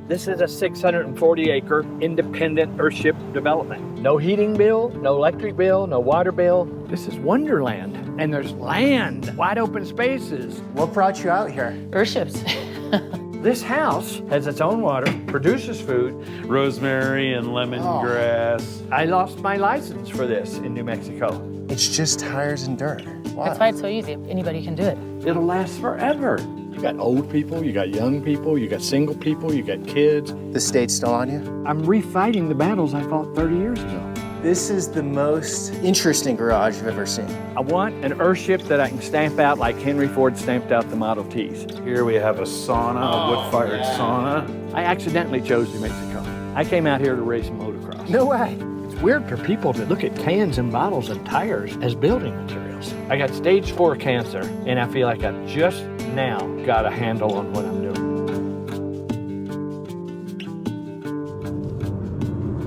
This is a 640-acre independent Earthship development. No heating bill, no electric bill, no water bill. This is Wonderland, and there's land, wide open spaces. What brought you out here? Earthships. This house has its own water, produces food. Rosemary and lemongrass. I lost my license for this in New Mexico. It's just tires and dirt. Why? That's why it's so easy. Anybody can do it. It'll last forever. You got old people, you got young people, you got single people, you got kids. The state's still on you? I'm refighting the battles I fought 30 years ago. This is the most interesting garage I've ever seen. I want an Earthship that I can stamp out like Henry Ford stamped out the Model Ts. Here we have a sauna, a wood-fired sauna. I accidentally chose New Mexico. I came out here to race motocross. No way. It's weird for people to look at cans and bottles and tires as building materials. I got stage 4 cancer, and I feel like I've just now got a handle on what I'm doing.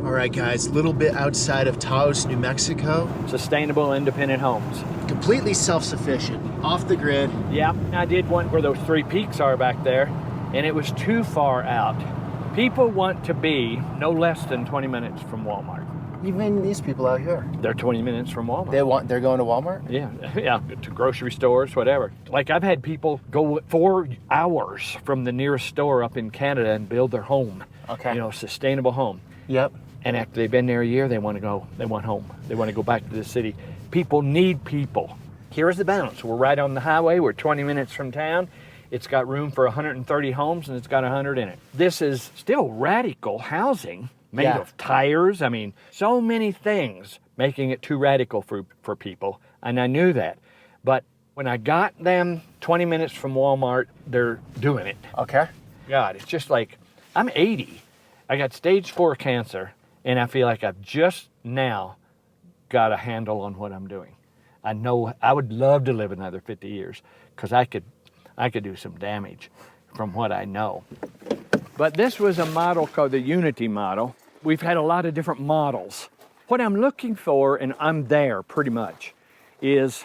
All right, guys, a little bit outside of Taos, New Mexico. Sustainable, independent homes. Completely self-sufficient, off the grid. Yeah, I did one where those 3 peaks are back there, and it was too far out. People want to be no less than 20 minutes from Walmart. Even these people out here. They're 20 minutes from Walmart. They're going to Walmart? Yeah, to grocery stores, whatever. Like I've had people go 4 hours from the nearest store up in Canada and build their home. Okay. You know, sustainable home. Yep. And after they've been there a year, they want home. They want to go back to the city. People need people. Here's the balance. We're right on the highway. We're 20 minutes from town. It's got room for 130 homes, and it's got 100 in it. This is still radical housing made of tires. I mean, so many things making it too radical for people, and I knew that. But when I got them 20 minutes from Walmart, they're doing it. Okay. God, it's just like, I'm 80. I got stage 4 cancer, and I feel like I've just now got a handle on what I'm doing. I know I would love to live another 50 years because I could do some damage from what I know. But this was a model called the Unity model. We've had a lot of different models. What I'm looking for, and I'm there pretty much, is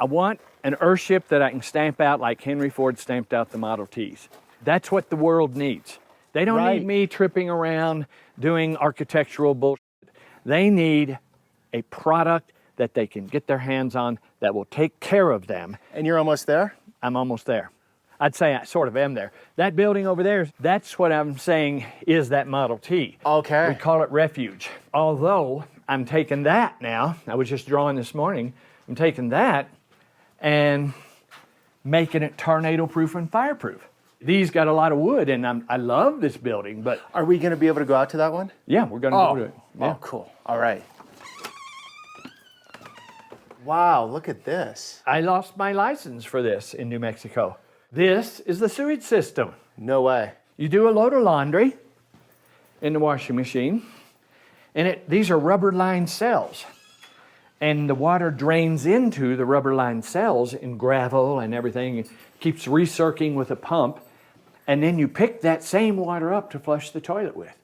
I want an Earthship that I can stamp out like Henry Ford stamped out the Model Ts. That's what the world needs. They don't need me tripping around doing architectural bullshit. They need a product that they can get their hands on that will take care of them. And you're almost there? I'm almost there. I'd say I sort of am there. That building over there, that's what I'm saying is that Model T. Okay. We call it Refuge. Although I'm taking that now, I was just drawing this morning, I'm taking that and making it tornado-proof and fireproof. These got a lot of wood, and I love this building, but... Are we going to be able to go out to that one? Yeah, we're going to go to it. Yeah. Oh, cool. All right. Wow, look at this. I lost my license for this in New Mexico. This is the sewage system. No way. You do a load of laundry in the washing machine, and these are rubber-lined cells. And the water drains into the rubber-lined cells in gravel and everything. It keeps recirculating with a pump, and then you pick that same water up to flush the toilet with.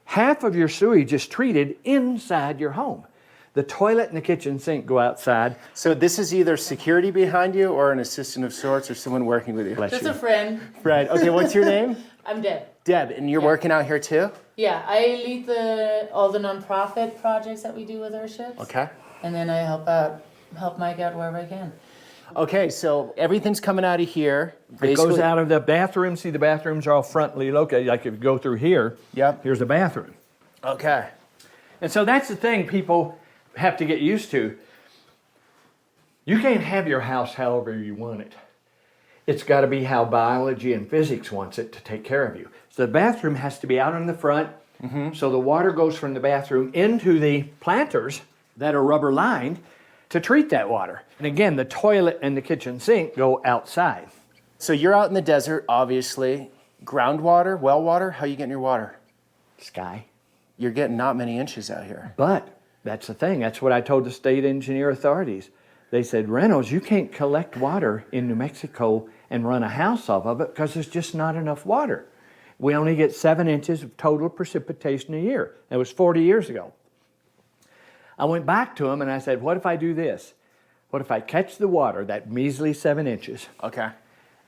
Half of your sewage is treated inside your home. The toilet and the kitchen sink go outside. So this is either security behind you or an assistant of sorts or someone working with you. Bless Just you. a friend. Fred, okay, what's your name? I'm Deb. Deb, and you're working out here too? Yeah, I lead all the nonprofit projects that we do with Earthships. Okay. And then I help Mike out wherever I can. Okay, so everything's coming out of here. It goes out of the bathroom. See, the bathrooms are all frontally located. Like if you go through here, here's the bathroom. Okay. And so that's the thing people have to get used to. You can't have your house however you want it. It's got to be how biology and physics wants it to take care of you. So the bathroom has to be out in the front, so the water goes from the bathroom into the planters that are rubber lined to treat that water. And again, the toilet and the kitchen sink go outside. So you're out in the desert, obviously. Groundwater, well water, how are you getting your water? Sky. You're getting not many inches out here. But that's the thing. That's what I told the state engineer authorities. They said, Reynolds, you can't collect water in New Mexico and run a house off of it because there's just not enough water. We only get 7 inches of total precipitation a year. That was 40 years ago. I went back to him and I said, what if I do this? What if I catch the water, that measly 7 inches, Okay.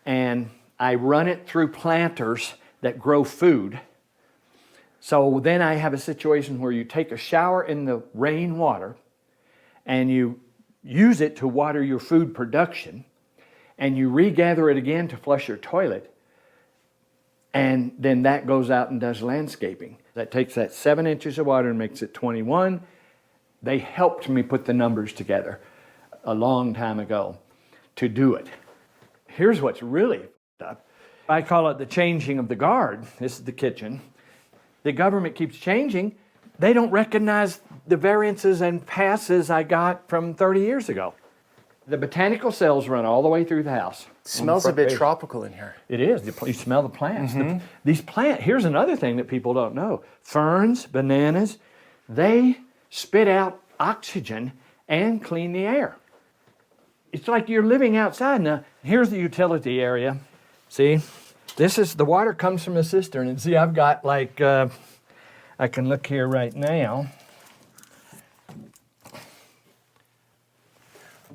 and I run it through planters that grow food, So then I have a situation where you take a shower in the rainwater and you use it to water your food production, and you regather it again to flush your toilet, and then that goes out and does landscaping. That takes that 7 inches of water and makes it 21. They helped me put the numbers together a long time ago to do it. Here's what's really up. I call it the changing of the guard. This is the kitchen. The government keeps changing. They don't recognize the variances and passes I got from 30 years ago. The botanical cells run all the way through the house. Smells a bit tropical in here. It is. You smell the plants. These plants, here's another thing that people don't know. Ferns, bananas, they spit out oxygen and clean the air. It's like you're living outside. Now, here's the utility area. See, this is, the water comes from a cistern. And see, I've got like, I can look here right now.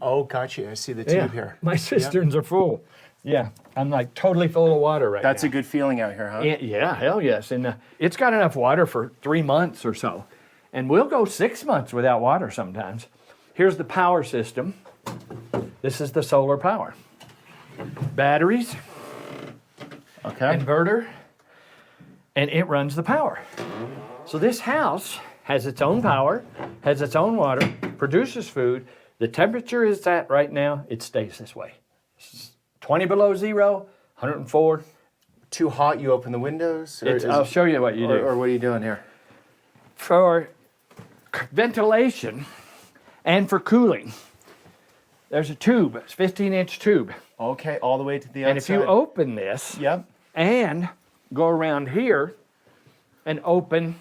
Oh, gotcha. I see the tube here. My cisterns are full. Yeah, I'm like totally full of water right now. That's a good feeling out here, huh? Yeah, hell yes. And it's got enough water for 3 months or so. And we'll go 6 months without water sometimes. Here's the power system. This is the solar power. Batteries, Okay. inverter, and it runs the power. So this house has its own power, has its own water, produces food. The temperature is at right now, it stays this way. 20 below zero, 104. Too hot, you open the windows? I'll show you what you do. Or what are you doing here? For ventilation and for cooling, there's a tube, it's a 15-inch tube. Okay, all the way to the outside. And if you open this Yep. and go around here and open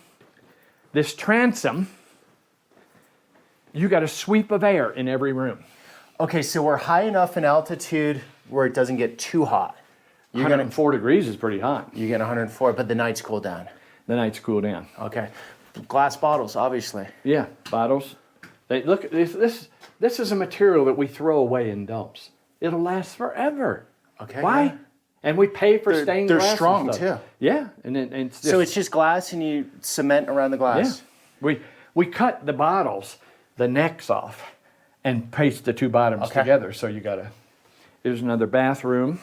this transom, you got a sweep of air in every room. Okay, so we're high enough in altitude where it doesn't get too hot. You're 104 degrees is pretty hot. You get 104, but the nights cool down. The nights cool down. Okay. Glass bottles, obviously. Yeah, bottles. They look at this. This is a material that we throw away in dumps. It'll last forever. Okay. Why? yeah. And we pay for stained glass. They're strong and stuff. too. Yeah, and it's just, So it's just glass and you cement around the glass. yeah. We cut the bottles, the necks off, and paste the two bottoms Okay. together. So you gotta. Here's another bathroom.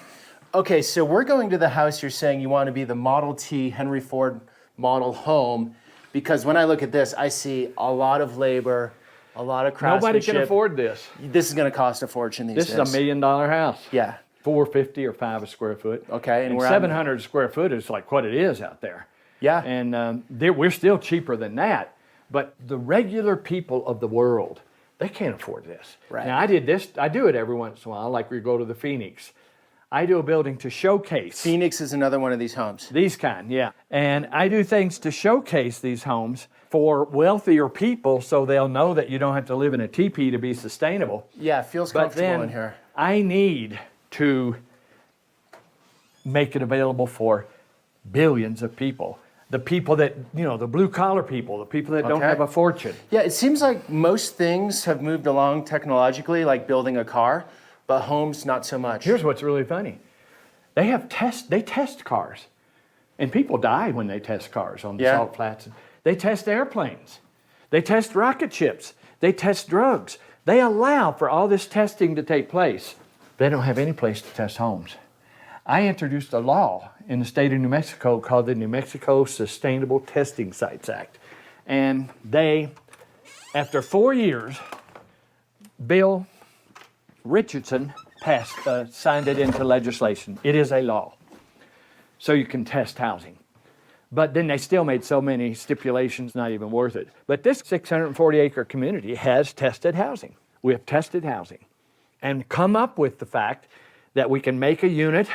Okay, so we're going to the house you're saying you want to be the Model T Henry Ford model home, because when I look at this, I see a lot of labor, a lot of craftsmanship. Nobody can afford this. This is going to cost a fortune these This days. is $1 million house. Yeah. $450 or $5 a square foot. Okay, and and we're 700 square foot is like what it is out there. Yeah. And we're still cheaper than that. But the regular people of the world, they can't afford this. Right. Now, I do it every once in a while, like we go to the Phoenix. I do a building to showcase. Phoenix is another one of these homes. These kind, yeah. And I do things to showcase these homes for wealthier people so they'll know that you don't have to live in a teepee to be sustainable. Yeah, it feels But comfortable then in here. I need to make it available for billions of people. The people that, the blue collar people, the people that don't Okay. have a fortune. Yeah, it seems like most things have moved along technologically, like building a car, but homes not so much. Here's what's really funny. They test cars. And people die when they test cars on the Yeah. salt flats. They test airplanes. They test rocket ships. They test drugs. They allow for all this testing to take place. They don't have any place to test homes. I introduced a law in the state of New Mexico called the New Mexico Sustainable Testing Sites Act. And they, after 4 years, Bill Richardson signed it into legislation. It is a law. So you can test housing. But then they still made so many stipulations, not even worth it. But this 640-acre community has tested housing. We have tested housing and come up with the fact that we can make a unit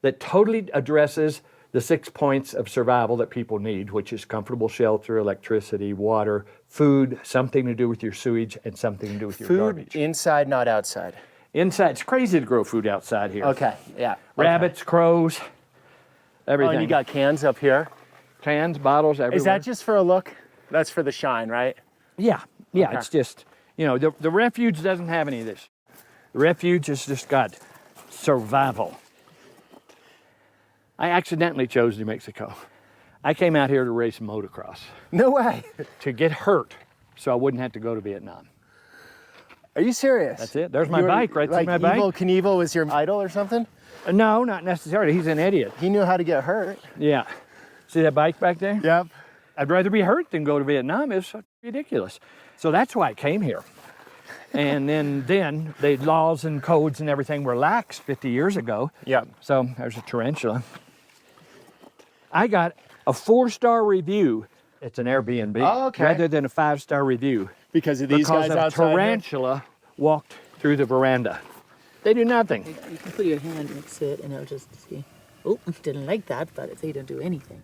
that totally addresses the 6 points of survival that people need, which is comfortable shelter, electricity, water, food, something to do with your sewage, and something to do with your garbage. Food inside, not outside. Inside, it's crazy to grow food outside here. Okay, yeah. Okay. Rabbits, crows, Oh, everything. and you got cans up here. Cans, bottles, everywhere. Is that just for a look? That's for the shine, right? Yeah, Okay. it's just, the refuge doesn't have any of this. The refuge has just got survival. I accidentally chose New Mexico. I came out here to race motocross, No way. to get hurt so I wouldn't have to go to Vietnam. Are you serious? That's it. There's my You were- bike, right? See Like my bike? Evel Knievel was your idol or something? No, not necessarily. He's an idiot. He knew how to get hurt. Yeah. See that bike back there? Yep. I'd rather be hurt than go to Vietnam. It's ridiculous. So that's why I came here. And then the laws and codes and everything were lax 50 years ago. Yep. So there's a tarantula. I got a 4-star review. It's an Airbnb. Oh, okay. Rather than a 5-star review. Because of these Because guys a outside. here? tarantula walked through the veranda. They do nothing. You can put your hand next to it and it'll just see. Oh, didn't like that, but they don't do anything.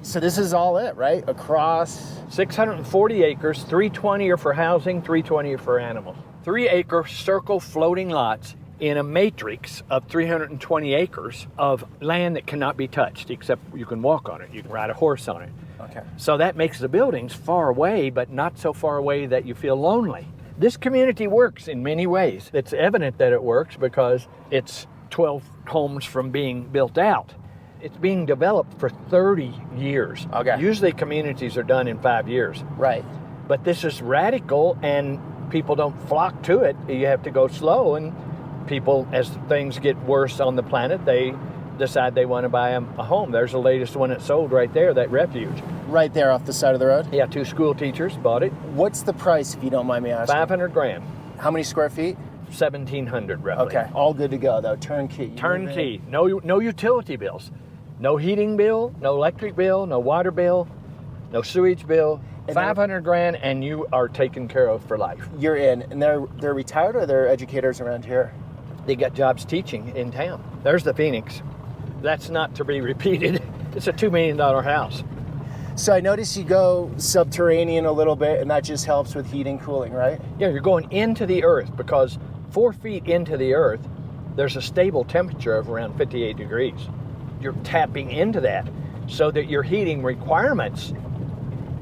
So this is all it, right? Across. 640 acres, 320 are for housing, 320 are for animals. 3-acre circle floating lots in a matrix of 320 acres of land that cannot be touched, except you can walk on it, you can ride a horse on it. Okay. So that makes the buildings far away, but not so far away that you feel lonely. This community works in many ways. It's evident that it works because it's 12 homes from being built out. It's being developed for 30 years. Okay. Usually communities are done in 5 years. Right. But this is radical and people don't flock to it. You have to go slow, and people, as things get worse on the planet, they decide they want to buy a home. There's the latest one that sold right there, that refuge. Right there off the side of the road? Yeah, 2 school teachers bought it. What's the price, if you don't mind me asking? 500 grand, How many square feet? 1,700 roughly. Okay. All good to go, though. Turnkey. You move in. Turnkey, no utility bills. No heating bill, no electric bill, no water bill, no sewage bill. And 500 grand and you are taken care of for life. You're in. And they're retired or they're educators around here? They got jobs teaching in town. There's the Phoenix. That's not to be repeated. It's a $2 million house. So I notice you go subterranean a little bit, and that just helps with heating, cooling, right? Yeah, you're going into the earth because 4 feet into the earth, there's a stable temperature of around 58 degrees. You're tapping into that so that your heating requirements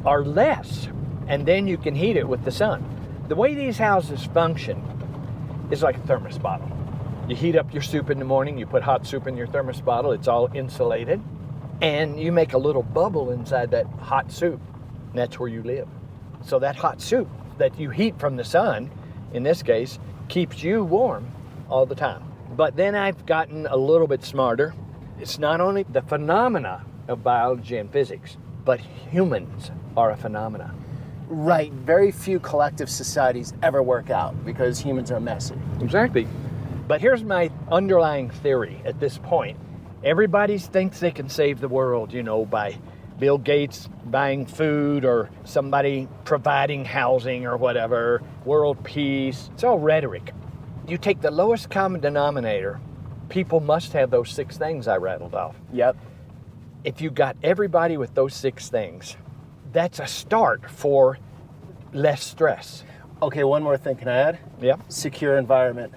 are less, and then you can heat it with the sun. The way these houses function is like a thermos bottle. You heat up your soup in the morning, you put hot soup in your thermos bottle, it's all insulated, and you make a little bubble inside that hot soup, and that's where you live. So that hot soup that you heat from the sun, in this case, keeps you warm all the time. But then I've gotten a little bit smarter. It's not only the phenomena of biology and physics, but humans are a phenomena. Right. Very few collective societies ever work out because humans are messy. Exactly. But here's my underlying theory at this point. Everybody thinks they can save the world, by Bill Gates buying food or somebody providing housing or whatever, world peace. It's all rhetoric. You take the lowest common denominator, people must have those 6 things I rattled off. Yep. If you got everybody with those 6 things, that's a start for less stress. Okay, one more thing. Can I add? Yep. Secure environment.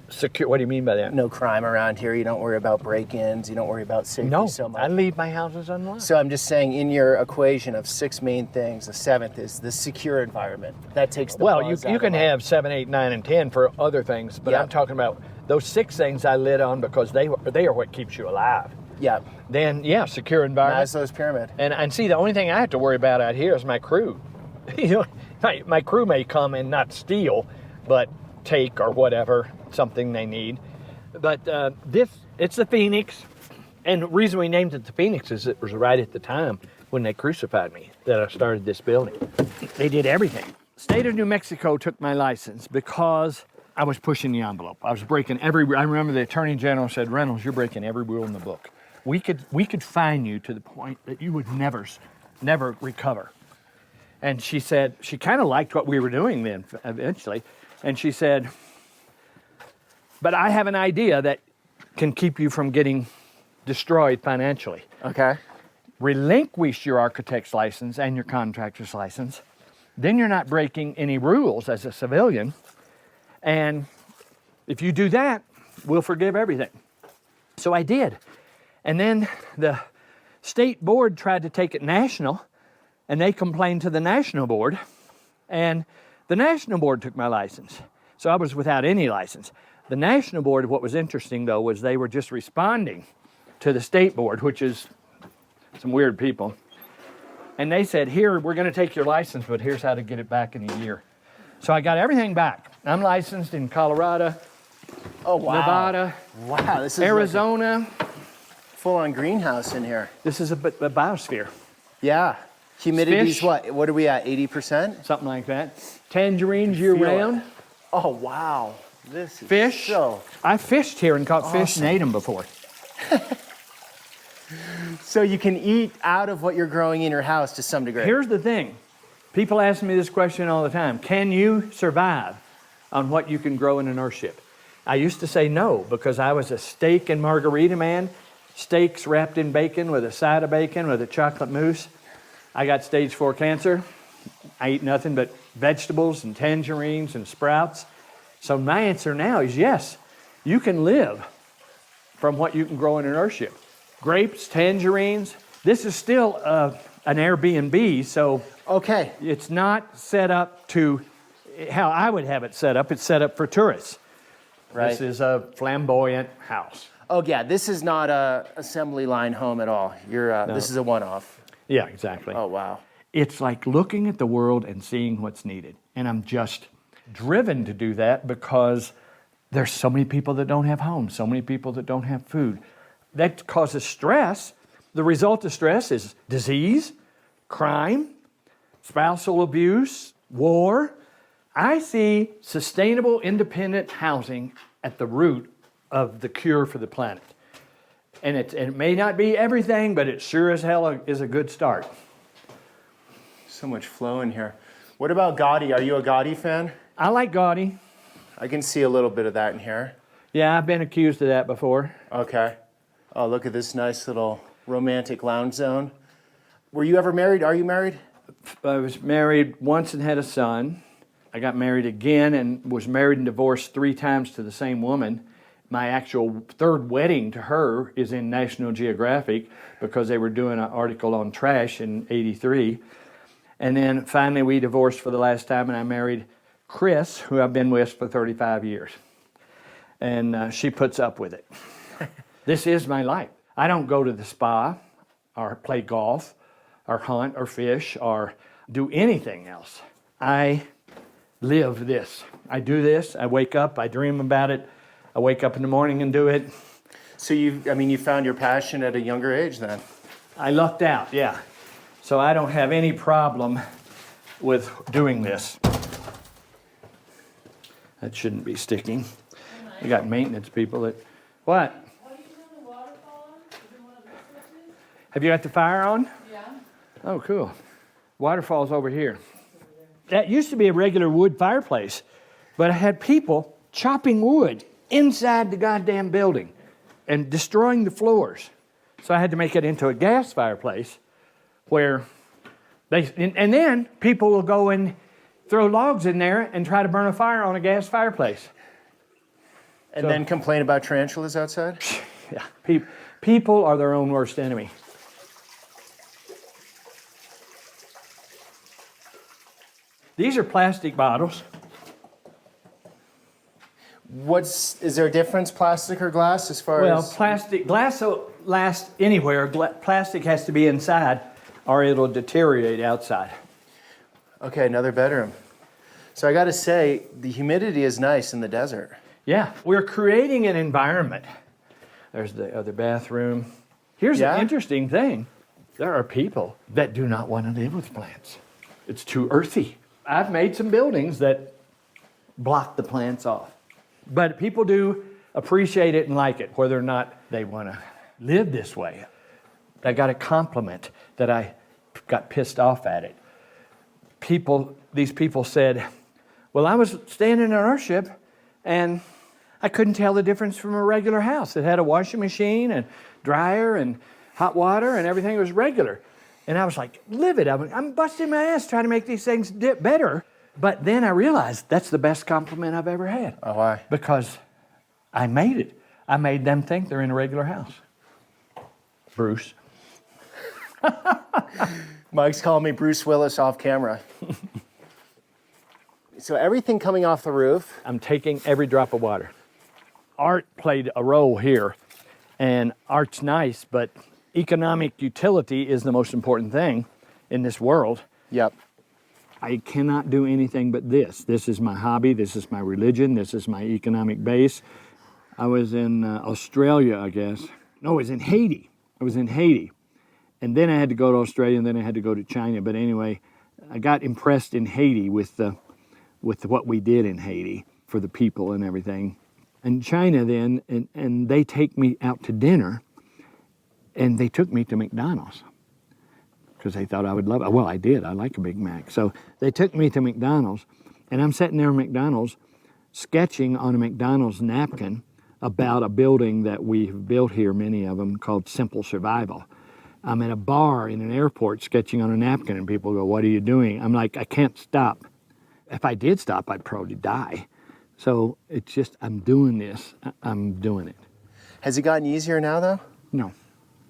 Secure. What do you mean by that? No crime around here. You don't worry about break-ins. You don't worry about safety No, so much. I leave my houses unlocked. So I'm just saying, in your equation of 6 main things, the 7th is the secure environment. That takes the Well, buzz you out can of it. have 7, 8, 9, and 10 for other things, but Yeah. I'm talking about those 6 things I lit on because they are what keeps you alive. Yeah. Then, yeah, secure environment. Maslow's pyramid. And see, the only thing I have to worry about out here is my crew. My crew may come and not steal, but take or whatever, something they need. But it's the Phoenix. And the reason we named it the Phoenix is it was right at the time when they crucified me that I started this building. They did everything. State of New Mexico took my license because I was pushing the envelope. I was breaking I remember the Attorney General said, Reynolds, you're breaking every rule in the book. We could fine you to the point that you would never recover. And she said, she kind of liked what we were doing then eventually. And she said, but I have an idea that can keep you from getting destroyed financially. Okay. Relinquish your architect's license and your contractor's license. Then you're not breaking any rules as a civilian. And if you do that, we'll forgive everything. So I did. And then the state board tried to take it national, and they complained to the national board. And the national board took my license. So I was without any license. The national board, what was interesting though, was they were just responding to the state board, which is some weird people. And they said, here, we're going to take your license, but here's how to get it back in a year. So I got everything back. I'm licensed in Colorado, Oh, wow. Nevada, Wow, this is Arizona. like a full-on greenhouse in here. This is a biosphere, Yeah. Humidity's Fish. what are we at, 80%? something like that. Tangerines year Feel it. round. Oh, wow. This is Fish. so... I fished here and caught fish Awesome. and ate them before. So you can eat out of what you're growing in your house to some degree. Here's the thing. People ask me this question all the time. Can you survive on what you can grow in an Earthship? I used to say no, because I was a steak and margarita man. Steaks wrapped in bacon with a side of bacon with a chocolate mousse. I got stage 4 cancer. I eat nothing but vegetables and tangerines and sprouts. So my answer now is yes, you can live from what you can grow in an Earthship. Grapes, tangerines. This is still an Airbnb, so Okay. it's not set up to how I would have it set up. It's set up for tourists. Right. This is a flamboyant house. Oh, yeah, this is not a assembly line home at all. This is a one-off. Yeah, exactly. Oh, wow. It's like looking at the world and seeing what's needed. And I'm just driven to do that because there's so many people that don't have homes, so many people that don't have food. That causes stress. The result of stress is disease, crime, spousal abuse, war. I see sustainable, independent housing at the root of the cure for the planet. And it may not be everything, but it sure as hell is a good start. So much flow in here. What about Gaudi? Are you a Gaudi fan? I like gaudy. I can see a little bit of that in here. Yeah, I've been accused of that before. Okay. Oh, look at this nice little romantic lounge zone. Were you ever married? Are you married? I was married once and had a son. I got married again and was married and divorced 3 times to the same woman. My actual 3rd wedding to her is in National Geographic because they were doing an article on trash in '83. And then finally we divorced for the last time and I married Chris, who I've been with for 35 years. And she puts up with it. This is my life. I don't go to the spa or play golf or hunt or fish or do anything else. I live this. I do this. I wake up. I dream about it. I wake up in the morning and do it. So you found your passion at a younger age then? I lucked out, yeah. So I don't have any problem with doing this. That shouldn't be sticking. We got maintenance people that... What? What do you turn the waterfall on? Is it one of the switches? Have you got the fire on? Yeah. Oh, cool. Waterfall's over here. That used to be a regular wood fireplace, but I had people chopping wood inside the goddamn building and destroying the floors. So I had to make it into a gas fireplace where and then people will go and throw logs in there and try to burn a fire on a gas fireplace. And then complain about tarantulas outside? Yeah, people are their own worst enemy. These are plastic bottles. Is there a difference, plastic or glass, as far as... Plastic, glass will last anywhere. Plastic has to be inside or it'll deteriorate outside. Okay, another bedroom. So I got to say, the humidity is nice in the desert. Yeah, we're creating an environment. There's the other bathroom. Here's Yeah? an interesting thing. There are people that do not want to live with plants. It's too earthy. I've made some buildings that block the plants off. But people do appreciate it and like it, whether or not they want to live this way. I got a compliment that I got pissed off at it. These people said, well, I was staying in an Earthship and I couldn't tell the difference from a regular house. It had a washing machine and dryer and hot water and everything was regular. And I was like, livid. I'm busting my ass trying to make these things better. But then I realized that's the best compliment I've ever had. Oh, why? Because I made it. I made them think they're in a regular house. Bruce. Mike's calling me Bruce Willis off camera. So everything coming off the roof. I'm taking every drop of water. Art played a role here. And art's nice, but economic utility is the most important thing in this world. Yep. I cannot do anything but this. This is my hobby, this is my religion, this is my economic base. I was in Australia, I guess. No, it was in Haiti. I was in Haiti. And then I had to go to Australia, and then I had to go to China. But anyway, I got impressed in Haiti with what we did in Haiti for the people and everything. And China then, and they take me out to dinner, and they took me to McDonald's because they thought I would love it. Well, I did. I like a Big Mac. So they took me to McDonald's, and I'm sitting there at McDonald's sketching on a McDonald's napkin about a building that we've built here, many of them, called Simple Survival. I'm at a bar in an airport sketching on a napkin, and people go, "What are you doing?" I'm like, I can't stop. If I did stop, I'd probably die. So it's just, I'm doing this. I'm doing it. Has it gotten easier now, though? No.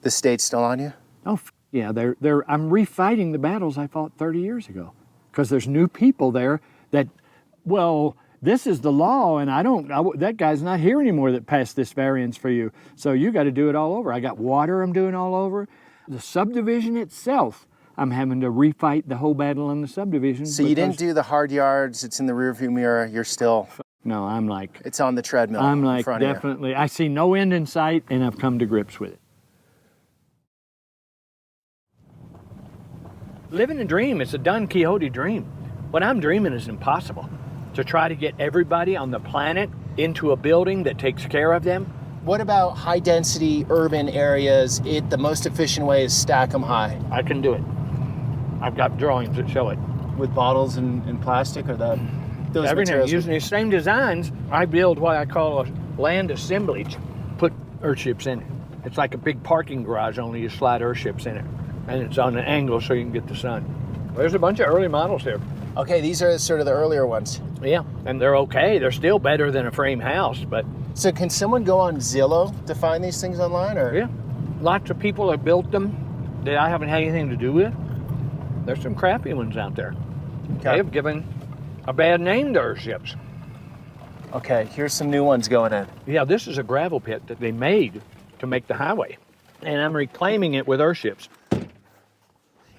The state's still on you? Oh, yeah, I'm refighting the battles I fought 30 years ago because there's new people there that, well, this is the law, and that guy's not here anymore that passed this variance for you. So you got to do it all over. I got water I'm doing all over. The subdivision itself, I'm having to refight the whole battle on the subdivision. So you didn't do the hard yards, it's in the rearview mirror, you're still... No, I'm like... It's on the treadmill. I'm like, in front of definitely, I see no end in sight, and I've come to grips with it. Living a dream, it's a Don Quixote dream. What I'm dreaming is impossible. To try to get everybody on the planet into a building that takes care of them. What about high-density urban areas? The most efficient way is stack them high. I can do it. I've got drawings that show it. With bottles and plastic, or those Everything, materials? using these same designs, I build what I call a land assemblage. Put Earthships in it. It's like a big parking garage, only you slide Earthships in it. And it's on an angle so you can get the sun. There's a bunch of early models here. Okay, these are sort of the earlier ones. Yeah, and they're okay. They're still better than a frame house, but... So can someone go on Zillow to find these things online, or? Yeah, lots of people have built them that I haven't had anything to do with. There's some crappy ones out there. Okay. They have given a bad name to Earthships. Okay, here's some new ones going in. Yeah, this is a gravel pit that they made to make the highway. And I'm reclaiming it with Earthships.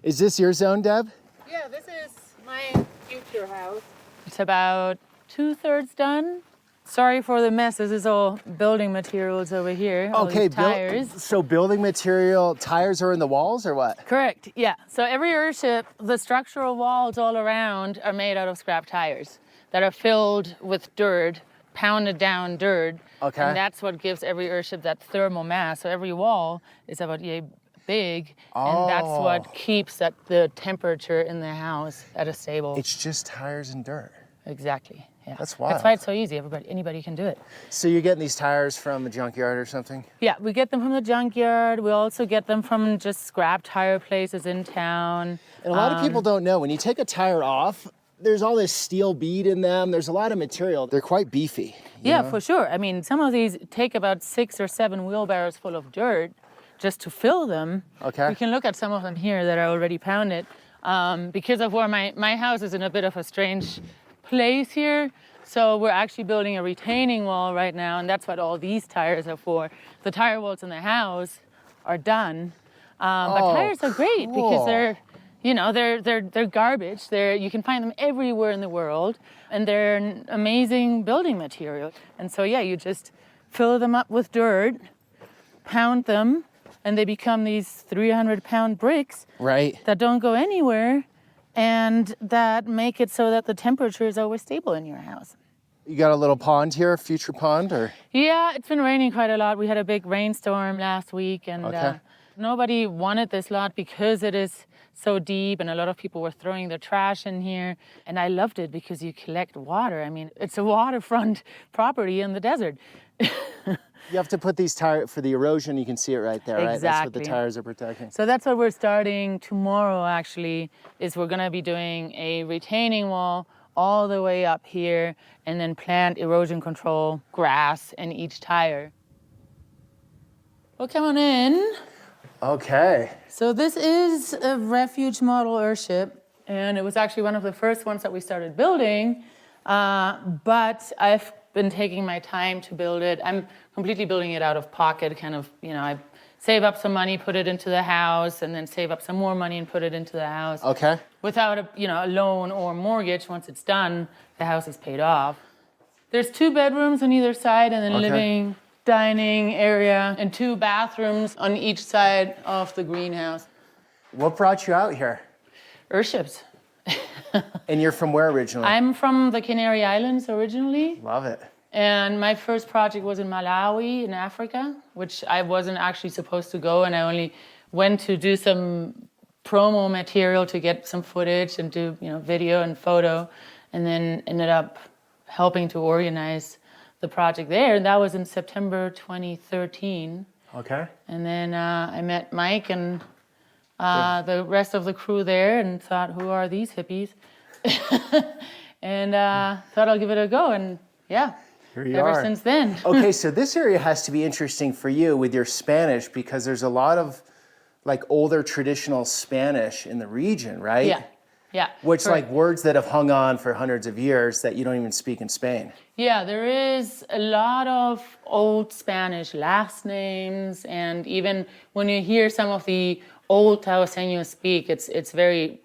Is this your zone, Deb? Yeah, this is my future house. It's about 2/3 done. Sorry for the mess. This is all building materials over here. All Okay, these tires. so building material, tires are in the walls or what? Correct, yeah. So every Earthship, the structural walls all around are made out of scrap tires that are filled with dirt, pounded down dirt. Okay. And that's what gives every Earthship that thermal mass. So every wall is about yay big, and that's what keeps the temperature in the house at a stable. It's just tires and dirt. Exactly. Yeah. That's wild. That's why it's so easy. Anybody can do it. So you're getting these tires from a junkyard or something? Yeah, we get them from the junkyard. We also get them from just scrap tire places in town. And a lot of people don't know, when you take a tire off, there's all this steel bead in them. There's a lot of material. They're quite beefy. Yeah, for sure. I mean, some of these take about 6 or 7 wheelbarrows full of dirt just to fill them. Okay. You can look at some of them here that are already pounded. Because of where my house is in a bit of a strange place here. So we're actually building a retaining wall right now, and that's what all these tires are for. The tire walls in the house are done. But tires are great because they're garbage. You can find them everywhere in the world, and they're an amazing building material. And so yeah, you just fill them up with dirt, pound them, and they become these 300-pound bricks that don't go anywhere, and that make it so that the temperature is always stable in your house. You got a little pond here, future pond, or? Yeah, it's been raining quite a lot. We had a big rainstorm last week, and nobody wanted this lot because it is so deep, and a lot of people were throwing their trash in here. And I loved it because you collect water. I mean, it's a waterfront property in the desert. You have to put these tires for the erosion. You can see it right there, right? That's what the Exactly. tires are protecting. So that's what we're starting tomorrow, actually, is we're going to be doing a retaining wall all the way up here, and then plant erosion control grass in each tire. Well, come on in. Okay. So this is a refuge model Earthship, and it was actually one of the first ones that we started building, but I've been taking my time to build it. I'm completely building it out of pocket, kind of, I save up some money, put it into the house, and then save up some more money and put it into the house. Okay. Without a loan or mortgage. Once it's done, the house is paid off. There's 2 bedrooms on either side, and then living, dining area, and 2 bathrooms on each side of the greenhouse. What brought you out here? Earthships. And you're from where originally? I'm from the Canary Islands originally. Love it. And my first project was in Malawi in Africa, which I wasn't actually supposed to go, and I only went to do some promo material to get some footage and do video and photo, and then ended up helping to organize the project there. And that was in September 2013. Okay. And then I met Mike and the rest of the crew there and thought, who are these hippies? And thought I'll give it a go. And yeah, here you ever are. Since then. Okay, so this area has to be interesting for you with your Spanish because there's a lot of like older traditional Spanish in the region, right? Yeah. Yeah. Which like words that have hung on for hundreds of years that you don't even speak in Spain. Yeah, there is a lot of old Spanish last names, and even when you hear some of the old Taoseños speak, it's very,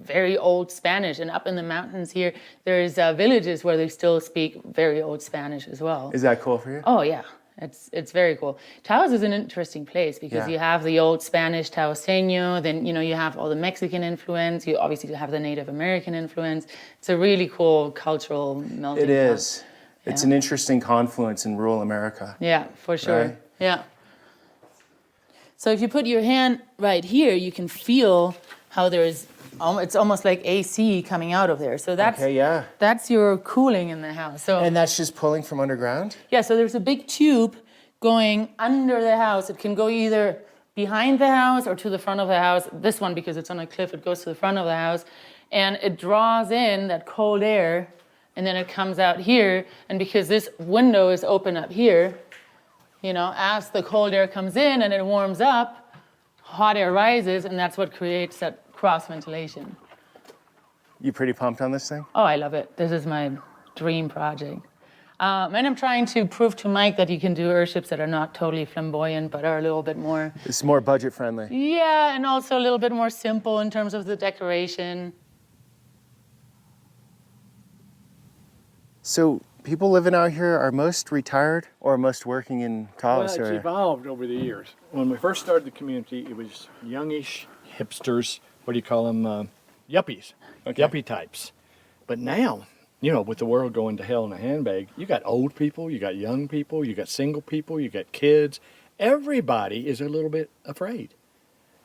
very old Spanish. And up in the mountains here, there's villages where they still speak very old Spanish as well. Is that cool for you? Oh yeah. It's very cool. Taos is an interesting place because you have the old Spanish Taoseño, then you have all the Mexican influence, you obviously have the Native American influence. It's a really cool cultural melting pot. It is. It's an interesting confluence in rural America. Yeah, for sure. Right? Yeah. So if you put your hand right here, you can feel how there's it's almost like AC coming out of there. So that's your cooling in the house. So and that's just pulling from underground? Yeah, so there's a big tube going under the house. It can go either behind the house or to the front of the house. This one, because it's on a cliff, it goes to the front of the house. And it draws in that cold air, and then it comes out here. And because this window is open up here, as the cold air comes in and it warms up, hot air rises, and that's what creates that cross ventilation. You pretty pumped on this thing? Oh, I love it. This is my dream project. And I'm trying to prove to Mike that you can do Earthships that are not totally flamboyant, but are a little bit more... It's more budget friendly. Yeah, and also a little bit more simple in terms of the decoration. So people living out here are most retired or most working in Taos? Well, it's evolved over the years. When we first started the community, it was youngish hipsters. What do you call them? Yuppies. Okay. Yuppie types. But now, with the world going to hell in a handbag, you got old people, you got young people, you got single people, you got kids. Everybody is a little bit afraid.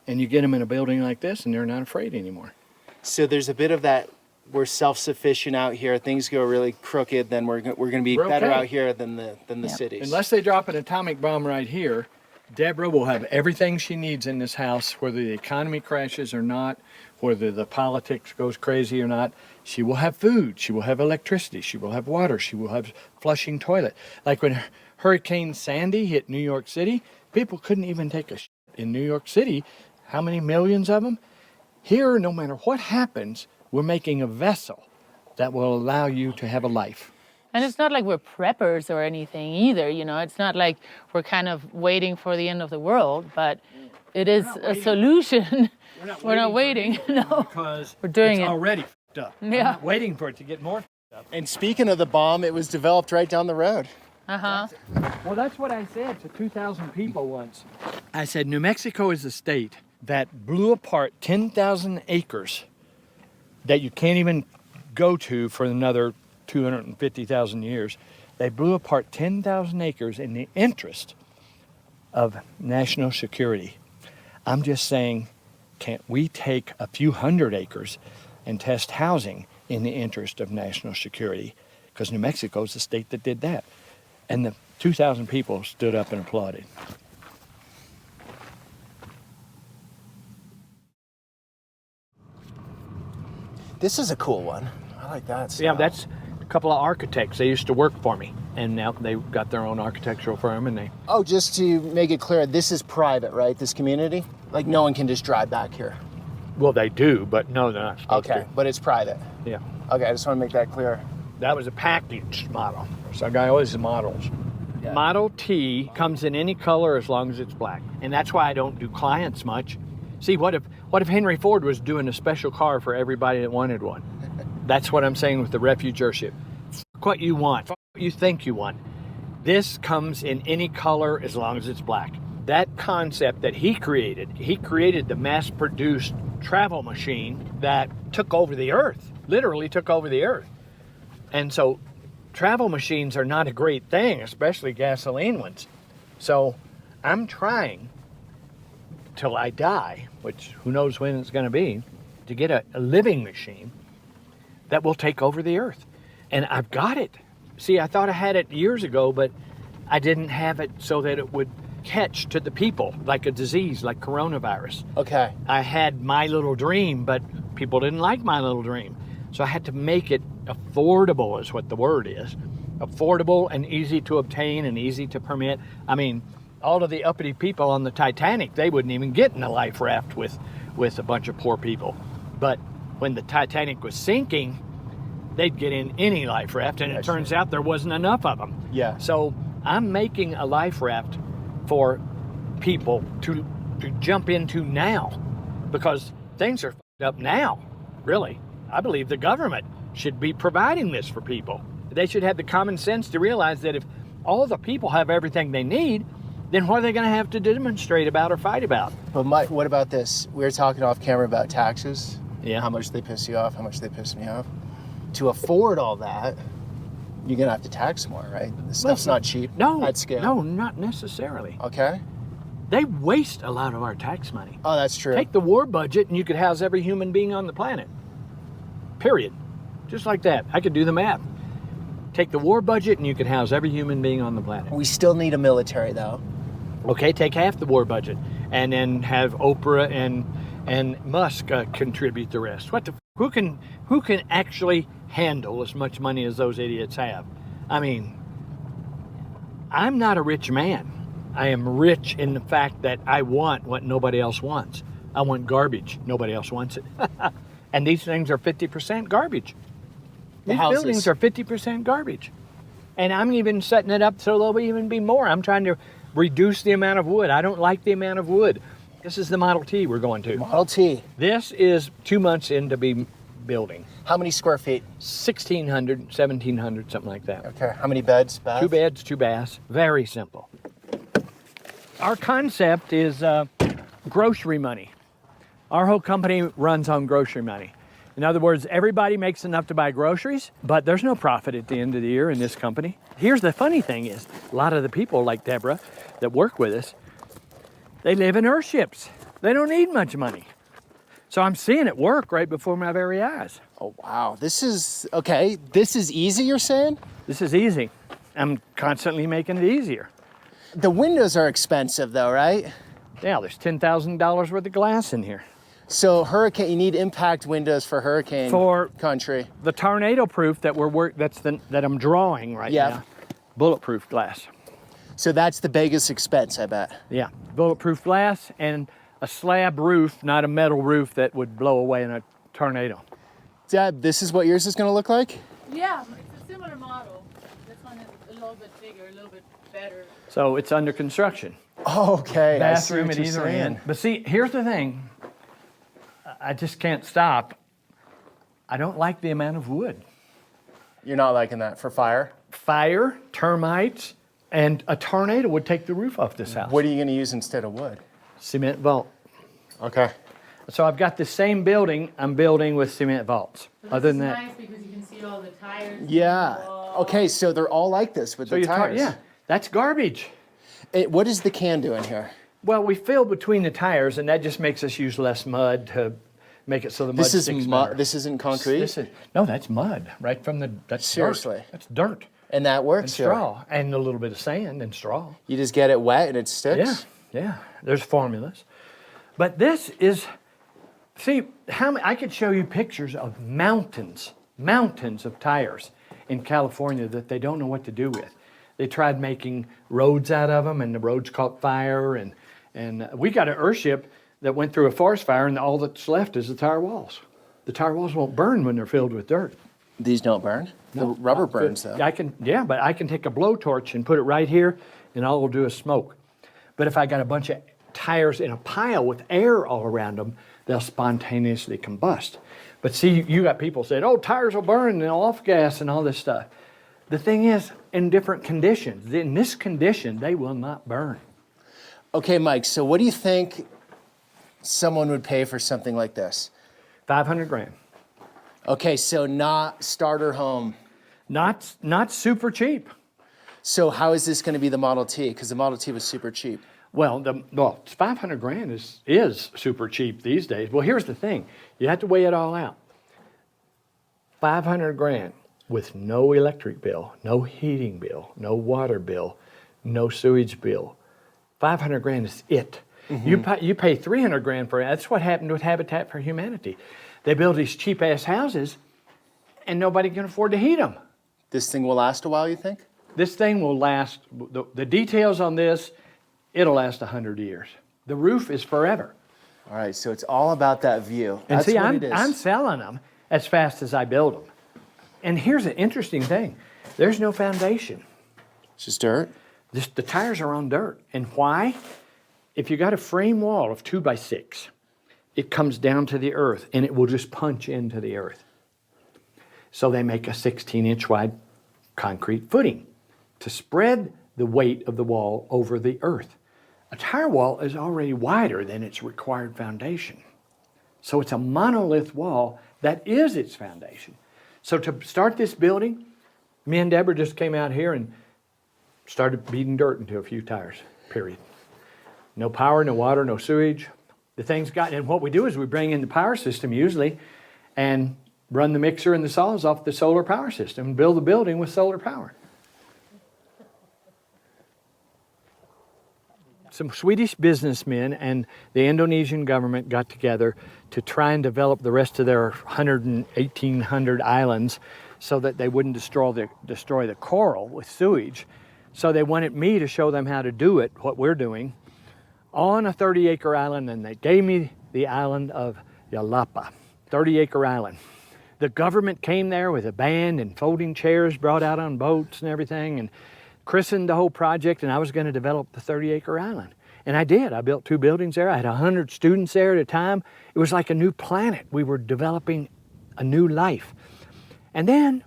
And you get them in a building like this, and they're not afraid anymore. So there's a bit of that, we're self-sufficient out here. Things go really crooked, then we're going to be better out here than the cities. Unless they drop an atomic bomb right here, Deborah will have everything she needs in this house, whether the economy crashes or not, whether the politics goes crazy or not. She will have food, she will have electricity, she will have water, she will have flushing toilet. Like when Hurricane Sandy hit New York City, people couldn't even take a shit in New York City. How many millions of them? Here, no matter what happens, we're making a vessel that will allow you to have a life. And it's not like we're preppers or anything either, It's not like we're kind of waiting for the end of the world, but it is a solution. We're not waiting. No, because we're doing it's it. already f***ed up. Yeah. I'm not waiting for it to get more f***ed up. And speaking of the bomb, it was developed right down the road. Uh-huh. Well, that's what I said to 2,000 people once. I said, New Mexico is a state that blew apart 10,000 acres that you can't even go to for another 250,000 years. They blew apart 10,000 acres in the interest of national security. I'm just saying, can't we take a few hundred acres and test housing in the interest of national security? Because New Mexico is the state that did that. And the 2,000 people stood up and applauded. This is a cool one. I like that stuff. Yeah, that's a couple of architects. They used to work for me, and now they've got their own architectural firm, and they... Oh, just to make it clear, this is private, right? This community? Like no one can just drive back here. Well, they do, but no, they're not supposed Okay, to. but it's private. Yeah. Okay, I just want to make that clear. That was a packaged model. So I always the models. Yeah. Model T comes in any color as long as it's black. And that's why I don't do clients much. See, what if Henry Ford was doing a special car for everybody that wanted one? That's what I'm saying with the Refuge Earthship. F what you want, f what you think you want. This comes in any color as long as it's black. That concept that he created the mass-produced travel machine that took over the earth, literally took over the earth. And so travel machines are not a great thing, especially gasoline ones. So I'm trying till I die, which who knows when it's going to be, to get a living machine that will take over the earth. And I've got it. See, I thought I had it years ago, but I didn't have it so that it would catch to the people like a disease, like coronavirus. Okay. I had my little dream, but people didn't like my little dream. So I had to make it affordable, is what the word is. Affordable and easy to obtain and easy to permit. I mean, all of the uppity people on the Titanic, they wouldn't even get in a life raft with a bunch of poor people. But when the Titanic was sinking, they'd get in any life raft, and it turns out there wasn't enough of them. Yeah. So I'm making a life raft for people to jump into now, because things are f***ed up now, really. I believe the government should be providing this for people. They should have the common sense to realize that if all the people have everything they need, then what are they going to have to demonstrate about or fight about? But Mike, what about this? We were talking off camera about taxes. Yeah. How much they piss you off, how much they piss me off. To afford all that, you're going to have to tax more, right? This stuff's not cheap at scale. No, not necessarily. Okay. They waste a lot of our tax money. Oh, that's true. Take the war budget and you could house every human being on the planet. Period. Just like that. I could do the math. Take the war budget and you could house every human being on the planet. We still need a military, though. Okay, take half the war budget and then have Oprah and Musk contribute the rest. What the who can actually handle as much money as those idiots have? I mean, I'm not a rich man. I am rich in the fact that I want what nobody else wants. I want garbage. Nobody else wants it. And these things are 50% garbage. These buildings are 50% garbage. And I'm even setting it up so there'll even be more. I'm trying to reduce the amount of wood. I don't like the amount of wood. This is the Model T we're going to. Model T. This is 2 months into be building. How many square feet? 1,600, 1,700, something like that. Okay. How many beds? Baths? 2 beds, 2 baths. Very simple. Our concept is grocery money. Our whole company runs on grocery money. In other words, everybody makes enough to buy groceries, but there's no profit at the end of the year in this company. Here's the funny thing is, a lot of the people like Deborah that work with us, they live in Earthships. They don't need much money. So I'm seeing it work right before my very eyes. Oh, wow. This is, okay, this is easy, you're saying? This is easy. I'm constantly making it easier. The windows are expensive, though, right? Yeah, there's $10,000 worth of glass in here. So hurricane, you need impact windows for hurricane country. The tornado proof that that I'm drawing right now. Bulletproof glass. So that's the biggest expense, I bet. Yeah, bulletproof glass and a slab roof, not a metal roof that would blow away in a tornado. Deb, this is what yours is going to look like? Yeah, it's a similar model. This one is a little bit bigger, a little bit better. So it's under construction. Okay. Bathroom at either end. But see, here's the thing. I just can't stop. I don't like the amount of wood. You're not liking that for fire? Fire, termites, and a tornado would take the roof off this house. What are you going to use instead of wood? Cement vault. Okay. So I've got the same building I'm building with cement vaults. But Other this than is that, nice because you can see all the tires. Yeah. Whoa. Okay, so they're all like this with the tires. yeah, that's garbage. What is the can doing here? Well, we fill between the tires, and that just makes us use less mud to make it so the mud This is sticks mud. better. This isn't concrete. No, that's mud right from the. That's Seriously? dirt. That's dirt And that and works here. straw and a little bit of sand and straw. You just get it wet and it sticks. Yeah. There's formulas, but this is. See how I could show you pictures of mountains of tires in California that they don't know what to do with. They tried making roads out of them, and the roads caught fire. And we got an Earthship that went through a forest fire, and all that's left is the tire walls. The tire walls won't burn when they're filled with dirt. These don't burn? The rubber burns, though. But I can take a blowtorch and put it right here, and all it'll do is smoke. But if I got a bunch of tires in a pile with air all around them, they'll spontaneously combust. But see, you got people saying, oh, tires will burn and off gas and all this stuff. The thing is, in different conditions, in this condition, they will not burn. Okay, Mike, so what do you think someone would pay for something like this? 500 grand. Okay, so not starter home. Not super cheap. So how is this going to be the Model T? Because the Model T was super cheap. Well, 500 grand is super cheap these days. Well, here's the thing. You have to weigh it all out. 500 grand with no electric bill, no heating bill, no water bill, no sewage bill. 500 grand is it. Mm-hmm. You pay 300 grand for it. That's what happened with Habitat for Humanity. They build these cheap-ass houses, and nobody can afford to heat them. This thing will last a while, you think? This thing will last, the details on this, it'll last 100 years. The roof is forever. All right, so it's all about that view. And That's see, what it is. I'm selling them as fast as I build them. And here's an interesting thing. There's no foundation. It's just dirt? The tires are on dirt. And why? If you got a frame wall of 2x6, it comes down to the earth, and it will just punch into the earth. So they make a 16-inch wide concrete footing to spread the weight of the wall over the earth. A tire wall is already wider than its required foundation. So it's a monolith wall that is its foundation. So to start this building, me and Deborah just came out here and started beating dirt into a few tires, period. No power, no water, no sewage. The thing's got, and what we do is we bring in the power system usually and run the mixer and the saws off the solar power system and build the building with solar power. Some Swedish businessmen and the Indonesian government got together to try and develop the rest of their 1,800 islands so that they wouldn't destroy the coral with sewage. So they wanted me to show them how to do it, what we're doing, on a 30-acre island, and they gave me the island of Yalapa, 30-acre island. The government came there with a band and folding chairs brought out on boats and everything, and christened the whole project, and I was going to develop the 30-acre island. And I did. I built 2 buildings there. I had 100 students there at a time. It was like a new planet. We were developing a new life. And then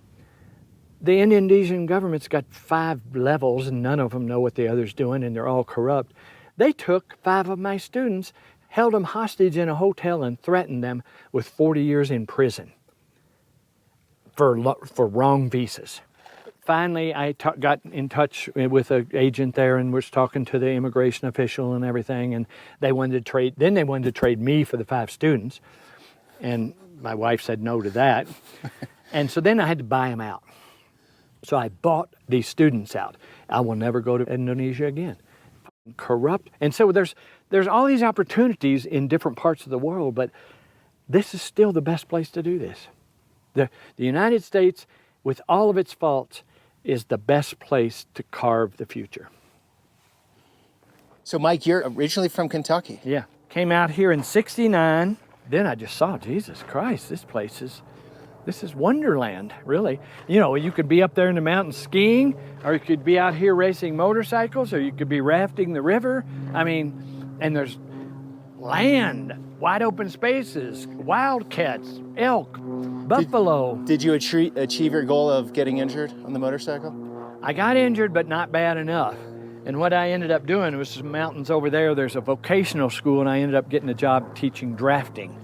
the Indonesian government's got 5 levels, and none of them know what the other's doing, and they're all corrupt. They took 5 of my students, held them hostage in a hotel, and threatened them with 40 years in prison for wrong visas. Finally, I got in touch with an agent there and was talking to the immigration official and everything, and they wanted to trade. Then they wanted to trade me for the 5 students, and my wife said no to that. And so then I had to buy them out. So I bought these students out. I will never go to Indonesia again. Corrupt. And so there's all these opportunities in different parts of the world, but this is still the best place to do this. The United States, with all of its faults, is the best place to carve the future. So Mike, you're originally from Kentucky. Yeah, came out here in '69. Then I just saw, Jesus Christ, this is Wonderland, really. You know, you could be up there in the mountains skiing, or you could be out here racing motorcycles, or you could be rafting the river. I mean, and there's land, wide open spaces, wildcats, elk, buffalo. Did you achieve your goal of getting injured on the motorcycle? I got injured, but not bad enough. And what I ended up doing was some mountains over there. There's a vocational school, and I ended up getting a job teaching drafting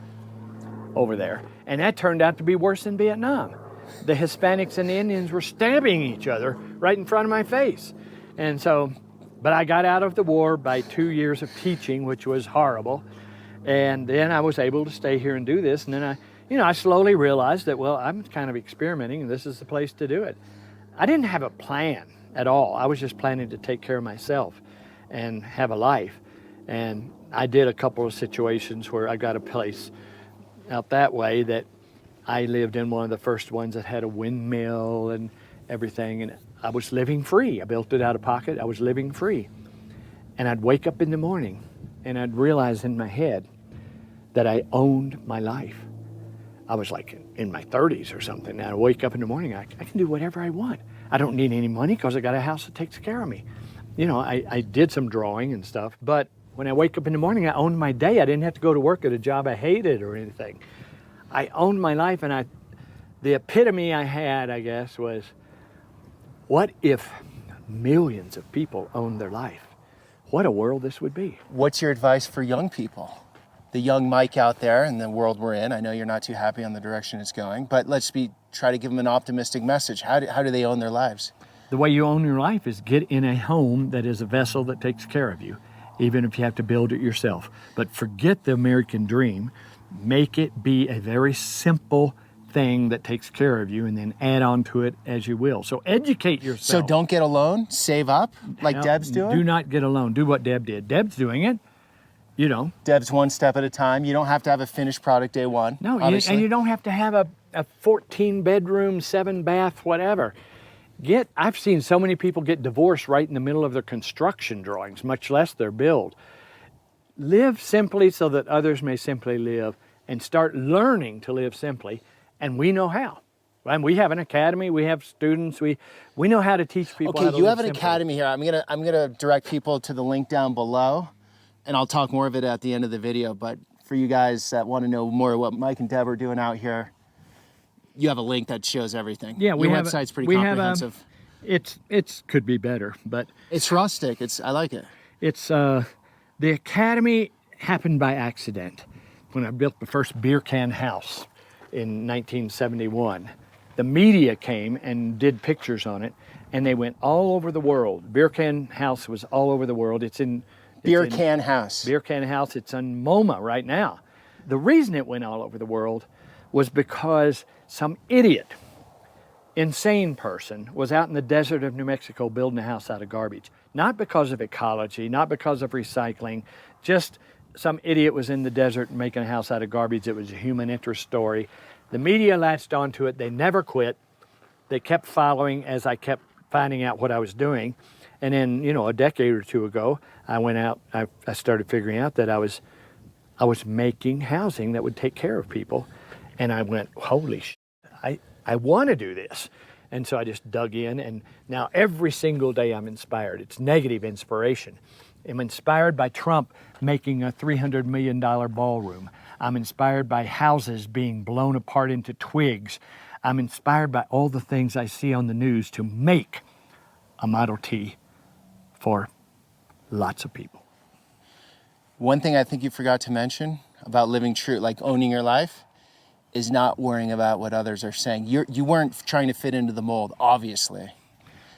over there. And that turned out to be worse than Vietnam. The Hispanics and the Indians were stabbing each other right in front of my face. And so, but I got out of the war by 2 years of teaching, which was horrible. And then I was able to stay here and do this. And then I slowly realized that, well, I'm kind of experimenting, and this is the place to do it. I didn't have a plan at all. I was just planning to take care of myself and have a life. And I did a couple of situations where I got a place out that way that I lived in, one of the first ones that had a windmill and everything, and I was living free. I built it out of pocket. I was living free. And I'd wake up in the morning and I'd realize in my head that I owned my life. I was like in my 30s or something. And I wake up in the morning, I can do whatever I want. I don't need any money because I got a house that takes care of me. You know, I did some drawing and stuff, but when I wake up in the morning, I owned my day. I didn't have to go to work at a job I hated or anything. I owned my life, and the epitome I had, I guess, was, what if millions of people owned their life? What a world this would be. What's your advice for young people? The young Mike out there in the world we're in. I know you're not too happy on the direction it's going, but try to give them an optimistic message. How do they own their lives? The way you own your life is get in a home that is a vessel that takes care of you, even if you have to build it yourself. But forget the American dream. Make it be a very simple thing that takes care of you, and then add on to it as you will. So educate yourself. So don't get a loan, save up like Deb's doing? Do not get a loan. Do what Deb did. Deb's doing it. You know. Deb's one step at a time. You don't have to have a finished product day one. No, and you don't have to have a 14 bedroom, 7 bath, whatever. I've seen so many people get divorced right in the middle of their construction drawings, much less their build. Live simply so that others may simply live, and start learning to live simply, and we know how. And we have an academy, we have students, we know how to teach people how to live Okay, you have an simply. academy here. I'm gonna direct people to the link down below, and I'll talk more of it at the end of the video, but for you guys that want to know more what Mike and Deb are doing out here, you have a link that shows everything. Yeah, Your website's pretty comprehensive. It could be better, but It's rustic. I like it. it's the academy happened by accident when I built the first beer can house in 1971. The media came and did pictures on it, and they went all over the world. Beer can house was all over the world. Beer can house. Beer can house. It's in MoMA right now. The reason it went all over the world was because some idiot, insane person was out in the desert of New Mexico building a house out of garbage. Not because of ecology, not because of recycling, just some idiot was in the desert making a house out of garbage. It was a human interest story. The media latched onto it. They never quit. They kept following as I kept finding out what I was doing. And then, a decade or two ago, I went out, I started figuring out that I was making housing that would take care of people. And I went, holy shit, I want to do this. And so I just dug in, and now every single day I'm inspired. It's negative inspiration. I'm inspired by Trump making a $300 million ballroom. I'm inspired by houses being blown apart into twigs. I'm inspired by all the things I see on the news to make a Model T for lots of people. One thing I think you forgot to mention about living true, like owning your life, is not worrying about what others are saying. You weren't trying to fit into the mold, obviously.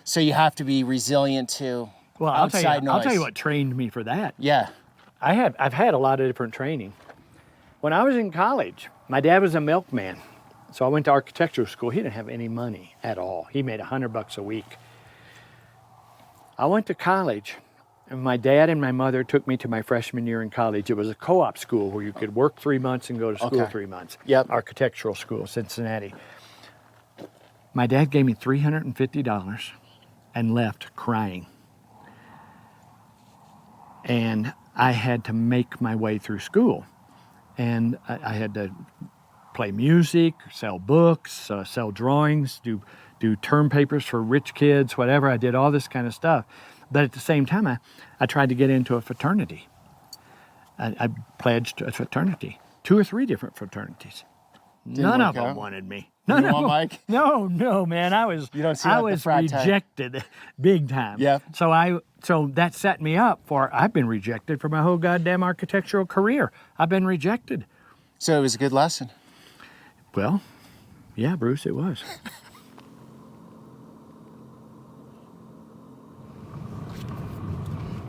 So you have to be resilient to outside noise. I'll tell you what trained me for that. Yeah. I've had a lot of different training. When I was in college, my dad was a milkman. So I went to architectural school. He didn't have any money at all. He made $100 a week. I went to college, and my dad and my mother took me to my freshman year in college. It was a co-op school where you could work 3 months and go to school 3 months. Yep. Architectural school, Cincinnati. My dad gave me $350 and left crying. And I had to make my way through school. And I had to play music, sell books, sell drawings, do term papers for rich kids, whatever. I did all this kind of stuff. But at the same time, I tried to get into a fraternity. I pledged a fraternity, 2 or 3 different fraternities. None of them wanted me. None of them. Mike? No, man. I was rejected big time. Yeah. So that set me up for, I've been rejected for my whole goddamn architectural career. I've been rejected. So it was a good lesson. Well, yeah, Bruce, it was.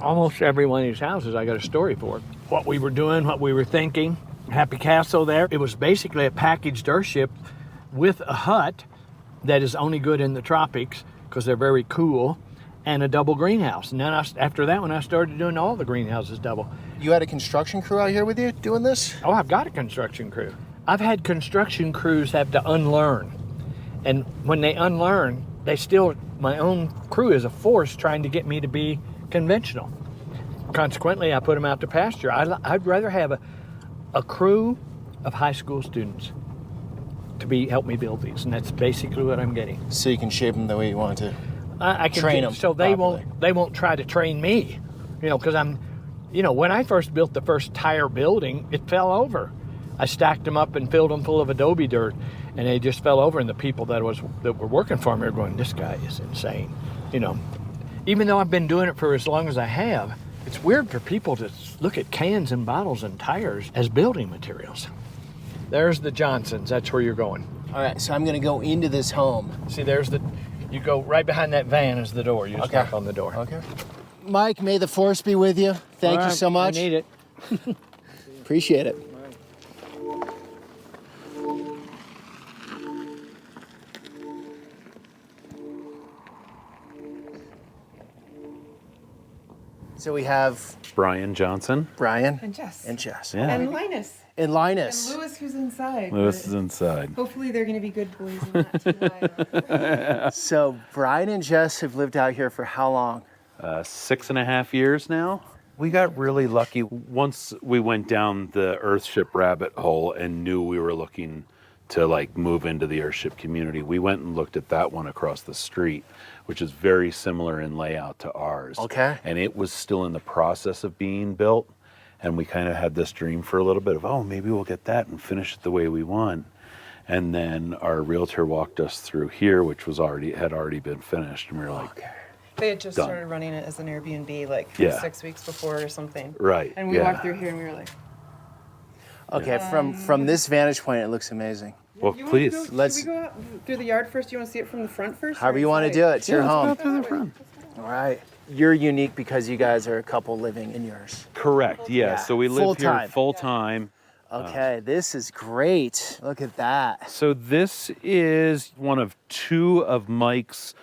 Almost every one of these houses I got a story for. What we were doing, what we were thinking. Happy Castle there. It was basically a packaged Earthship with a hut that is only good in the tropics because they're very cool, and a double greenhouse. And then after that one, I started doing all the greenhouses double. You had a construction crew out here with you doing this? Oh, I've got a construction crew. I've had construction crews have to unlearn. And when they unlearn, my own crew is a force trying to get me to be conventional. Consequently, I put them out to pasture. I'd rather have a crew of high school students to help me build these, and that's basically what I'm getting. So you can shape them the way you want to. I can Train them so properly. they won't try to train me, because when I first built the first tire building, it fell over. I stacked them up and filled them full of adobe dirt, and they just fell over. And the people that were working for me were going, "This guy is insane," Even though I've been doing it for as long as I have, it's weird for people to look at cans and bottles and tires as building materials. There's the Johnsons. That's where you're going. All right, so I'm going to go into this home. See, you go right behind that van is the door. You just knock on the door. Okay. Mike, may the force be with you. Thank you so much. I need it. Appreciate it. So we have Brian Johnson. Brian And Jess. and Jess. Yeah. And Linus. And Linus. And Lewis, who's inside. Lewis but is inside. Hopefully they're going to be good boys and not too loud. So Brian and Jess have lived out here for how long? 6.5 years now. We got really lucky once we went down the Earthship rabbit hole and knew we were looking to move into the Earthship community. We went and looked at that one across the street, which is very similar in layout to ours. Okay. And it was still in the process of being built. And we kind of had this dream for a little bit of, maybe we'll get that and finish it the way we want. And then our realtor walked us through here, which had already been finished. And we were like, They had just Done. started running it as an Airbnb Yeah. 6 weeks before or something. right. And we yeah. walked through here and we were like, Okay, from this vantage point, it looks amazing. Well, you want please. to go, Let's- should we go out through the yard first? Do you want to see it from the front first? However you want to do it. It's your home. through the front. All right. You're unique because you guys are a couple living in yours. Correct. Yeah. Yeah. So we live Full-time. here full time. Okay, this is great. Look at that. So this is one of 2 of Mike's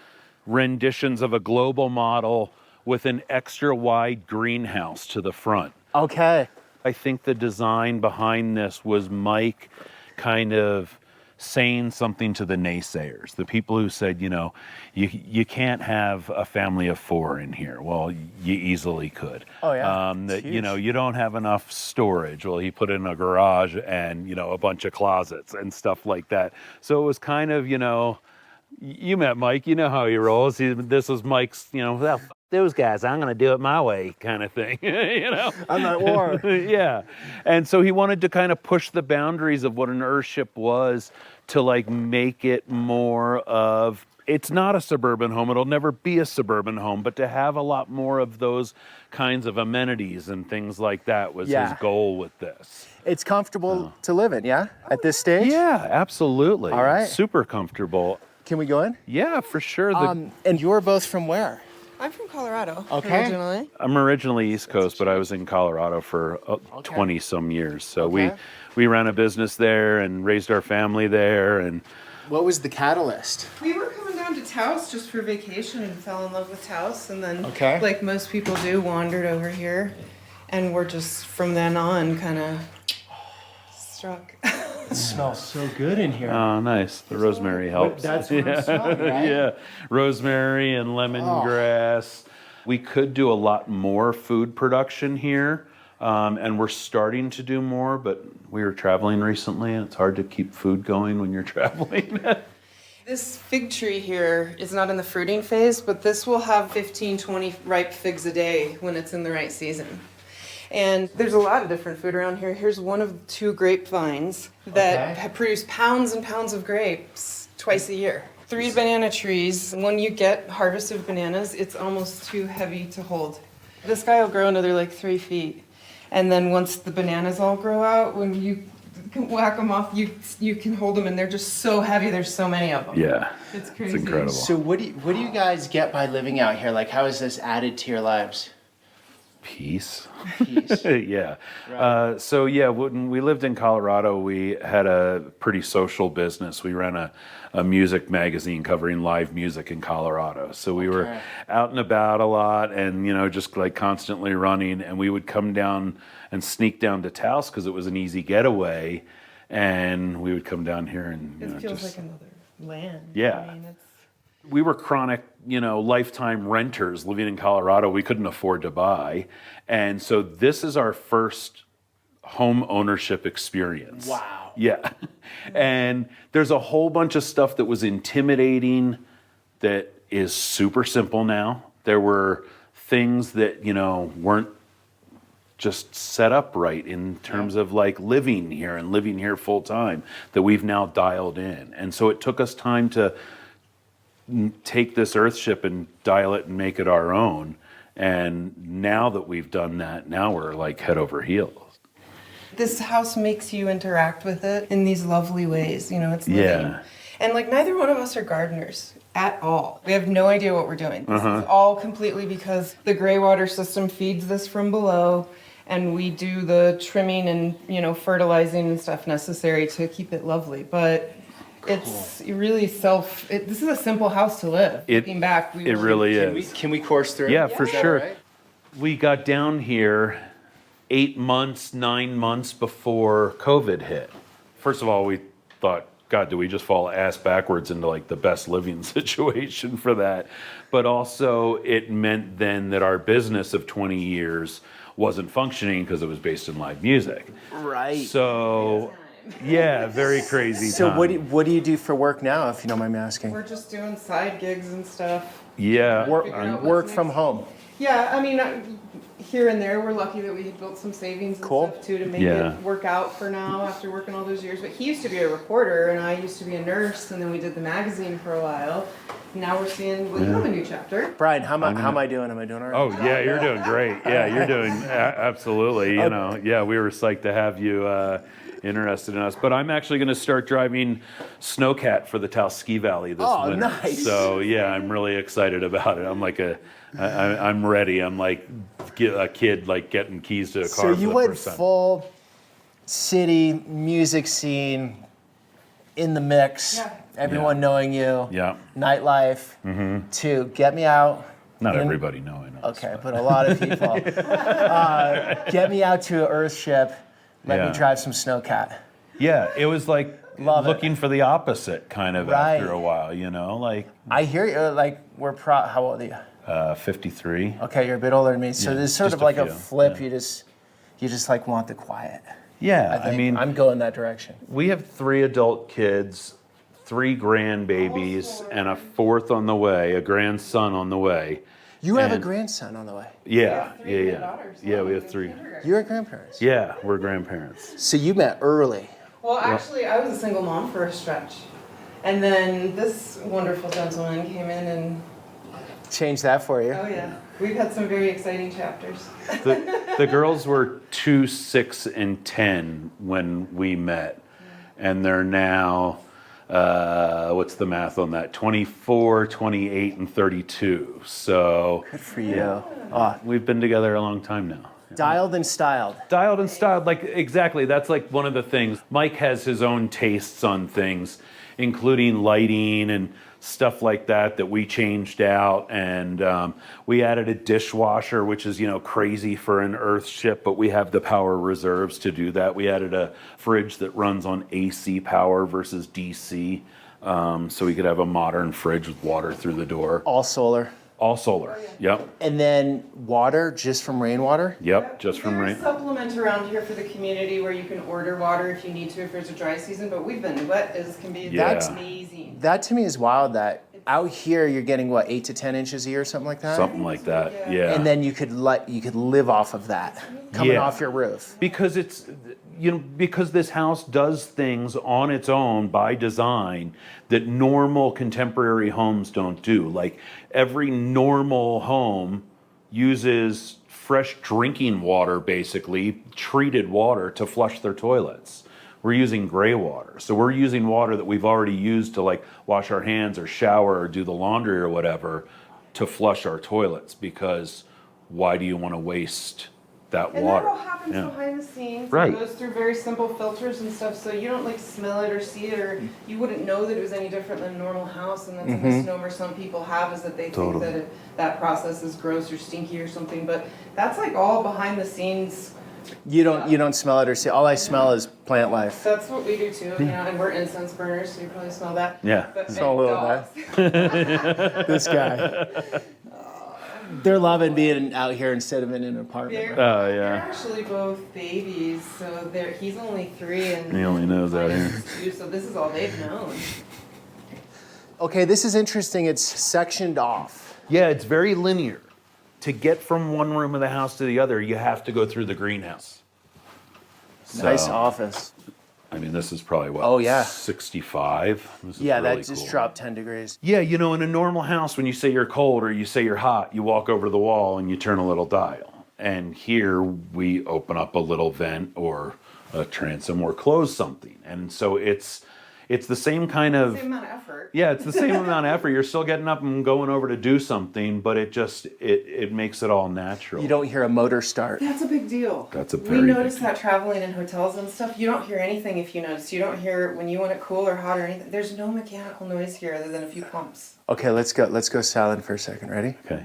renditions of a global model with an extra wide greenhouse to the front. Okay. I think the design behind this was Mike kind of saying something to the naysayers, the people who said, you can't have a family of 4 in here. Well, you easily could. Oh, yeah. That, It's huge. you don't have enough storage. Well, he put in a garage and, a bunch of closets and stuff like that. So it was kind of, you met Mike, you know how he rolls. This was Mike's, well, f- those guys, I'm going to do it my way kind of thing, I'm at war. Yeah. And so he wanted to kind of push the boundaries of what an Earthship was to make it more of, it's not a suburban home. It'll never be a suburban home, but to have a lot more of those kinds of amenities and things like that was his goal with this. It's comfortable to live in, yeah? At this stage? Yeah, absolutely. All right. Super comfortable. Can we go in? Yeah, for sure. And you're both from where? I'm from Colorado Okay. originally. I'm originally East Coast, but I was in Colorado for 20 some years. So Okay. we ran a business there and raised our family there. And What was the catalyst? We were coming down to Taos just for vacation and fell in love with Taos. And then, Okay. like most people do, wandered over here. And we're just, from then on, kind of struck. It smells so good in here. oh, nice. The rosemary helps. That's what I'm smelling, right? Yeah, rosemary and lemongrass. We could do a lot more food production here, and we're starting to do more, but we were traveling recently, and it's hard to keep food going when you're traveling. This fig tree here is not in the fruiting phase, but this will have 15, 20 ripe figs a day when it's in the right season. And there's a lot of different food around here. Here's one of 2 grapevines that produce pounds and pounds of grapes twice a year. 3 banana trees. When you get harvest of bananas, it's almost too heavy to hold. This guy will grow another 3 feet. And then once the bananas all grow out, when you can whack them off, you can hold them, and they're just so heavy. There's so many of them. Yeah, It's crazy. it's incredible. So what do you guys get by living out here? How is this added to your lives? Peace. Peace. Yeah. So yeah, when we lived in Colorado, we had a pretty social business. We ran a music magazine covering live music in Colorado. So we were out and about a lot and, just constantly running. And we would come down and sneak down to Taos because it was an easy getaway. And we would come down here and, It feels like another land. Yeah. I mean, it's... We were chronic, lifetime renters living in Colorado. We couldn't afford to buy. And so this is our first home ownership experience. Wow. Yeah. And there's a whole bunch of stuff that was intimidating that is super simple now. There were things that, weren't just set up right in terms of like living here and living here full time that we've now dialed in. And so it took us time to take this Earthship and dial it and make it our own. And now that we've done that, now we're like head over heels. This house makes you interact with it in these lovely ways. It's living. Yeah. And like neither one of us are gardeners at all. We have no idea what we're doing. This is all completely because the gray water system feeds this from below, and we do the trimming and fertilizing and stuff necessary to keep it lovely. But it's really this is a simple house to live. Looking back, it really is. Can we course through? Yeah, for sure. Right? We got down here 9 months before COVID hit. First of all, we thought, God, do we just fall ass backwards into like the best living situation for that? But also it meant then that our business of 20 years wasn't functioning because it was based in live music. Right. So, yeah, very crazy So time. what do you do for work now, if you don't mind me asking? We're just doing side gigs and stuff. Yeah. Work from home. Yeah, I mean, here and there, we're lucky that we had built some savings and Cool. stuff too to make Yeah. it work out for now after working all those years. But he used to be a reporter, and I used to be a nurse, and then we did the magazine for a while. Now we're seeing, you have a new chapter. Brian, how am I doing? Am I doing all right? Oh, yeah, you're doing great. Yeah, you're doing absolutely. Yeah, we were psyched to have you interested in us. But I'm actually going to start driving Snowcat for the Taos Ski Valley this winter. Nice. So, yeah, I'm really excited about it. I'm like I'm ready. I'm like a kid like getting keys to a car So for you the went first time. full city music scene in the mix. Yeah. Everyone knowing you. Yeah. Nightlife. To get me out. Not everybody knowing us. Okay, but a lot of people. Get me out to an Earthship. Let Yeah. me drive some Snowcat. Yeah, it was like Love it. looking for the opposite kind of Right. after a while, like I hear you. Like how old are you? 53. Okay, you're a bit older than me. So Yeah, there's sort just of a like a few, flip. yeah. You just like want the quiet. Yeah, I I mean, I'm going that direction. we have 3 adult kids, 3 grandbabies, and a 4th on the way, a grandson on the way. You have a And- grandson on the way. Yeah, Three yeah. daughters. Yeah, we have 3. You're grandparents. Yeah, we're grandparents. So you met early. Well, actually, I was a single mom for a stretch. And then this wonderful gentleman came in and, Changed that for you. oh yeah, we've had some very exciting chapters. The girls were 2, 6, and 10 when we met, and they're now, what's the math on that? 24, 28, and 32. So Good for you. Oh, we've been together a long time now. dialed and styled. Dialed and styled, like exactly. That's like one of the things. Mike has his own tastes on things, including lighting and stuff like that we changed out. And we added a dishwasher, which is, crazy for an Earthship, but we have the power reserves to do that. We added a fridge that runs on AC power versus DC. So we could have a modern fridge with water through the door. All solar. All solar. Yep. And then water just from rainwater? Yep. Just from There's rain. supplement around here for the community where you can order water if you need to, if there's a dry season, but we've been wet as can be. Yeah. That's amazing. That to me is wild that out here you're getting what, 8 to 10 inches a year, something like that? Something like that. Yeah. Yeah. And then you could live off of that coming Yeah. off your roof. Because it's because this house does things on its own by design that normal contemporary homes don't do. Like every normal home uses fresh drinking water, basically treated water, to flush their toilets. We're using gray water. So we're using water that we've already used to like wash our hands or shower or do the laundry or whatever to flush our toilets, because why do you want to waste that And water? that all happens Yeah. behind the scenes. Right. It goes through very simple filters and stuff, so you don't like smell it or see it, or you wouldn't know that it was any different than a normal house. And that's a misnomer some people have, is that they think that that process is gross or stinky or something. But that's like all behind the scenes. You don't smell it or see. All I smell is plant life. That's what we do too, and we're incense burners, so you probably smell that. Yeah. But Smell a little dogs. This guy. They're loving being out here instead of in an apartment. They're actually both babies, so he's only 3 and He only knows out here. is 2, so this is all they've known. Okay, this is interesting. It's sectioned off. Yeah, it's very linear. To get from one room of the house to the other, you have to go through the greenhouse. Nice So, office. I mean, this is probably what? Oh, yeah. 65. This is Yeah, really that just cool. dropped 10 degrees. Yeah, you know, in a normal house, when you say you're cold or you say you're hot, you walk over to the wall and you turn a little dial. And here we open up a little vent or a transom or close something. And so it's the same kind of... Same amount of effort. Yeah, it's the same amount of effort. You're still getting up and going over to do something, but it makes it all natural. You don't hear a motor start. That's a big deal. That's a very We big notice deal. that traveling in hotels and stuff, you don't hear anything if you notice. You don't hear when you want it cool or hot or anything. There's no mechanical noise here other than a few pumps. Okay, let's go silent for a second. Ready? Okay.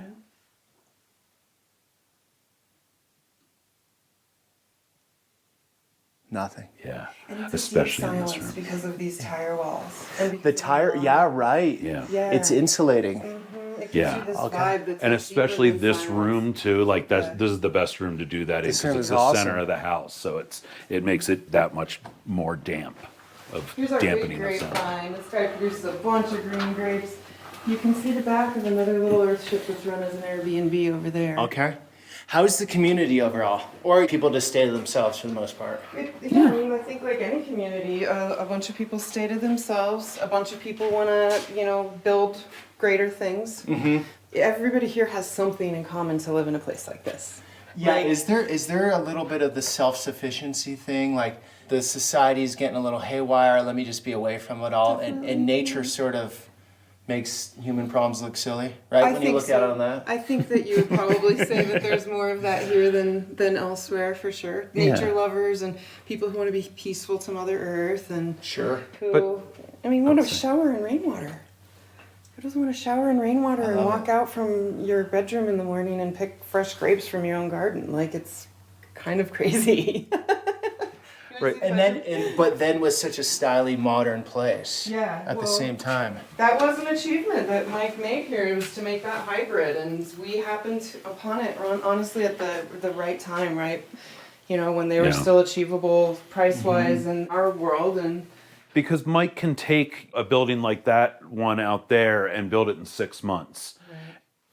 Nothing. Yeah. And it's Especially a in deep this silence room. because of these tire walls. And The because tire, of yeah, right. Yeah. Yeah. It's insulating. It gives Yeah. you this Okay. vibe that's And like especially deeper than this silence. room too, like Yeah. this is the best room to do that in This because room it's is the awesome. center of the house, so it makes it that much more damp, of Here's our big dampening the sound. grapevine. This guy produces a bunch of green grapes. You can see the back of another little Earthship that's run as an Airbnb over there. Okay. How's the community overall? Or people just stay to themselves for the most part? Yeah, I mean, I think like any community, a bunch of people stay to themselves. A bunch of people want to, build greater things. Mm-hmm. Everybody here has something in common to live in a place like this. Yeah, Like- is there a little bit of the self-sufficiency thing? Like the society's getting a little haywire, let me just be away from it all. And nature sort of makes human problems look silly, right? I When you think look at it on that. I think that you would probably say that there's more of that here than elsewhere for sure. Nature Yeah. lovers and people who want to be peaceful to Mother Earth and Sure. who, want to shower in rainwater. Who doesn't want to shower in rainwater and walk out from your bedroom in the morning and pick fresh grapes from your own garden? Like, it's kind of crazy. Right. But then with such a stylish modern place. Yeah, At the well- same time. That was an achievement that Mike made here. It was to make that hybrid, and we happened upon it honestly at the right time, right? When they were Yeah. still achievable price-wise in our world, and Because Mike can take a building like that one out there and build it in 6 months.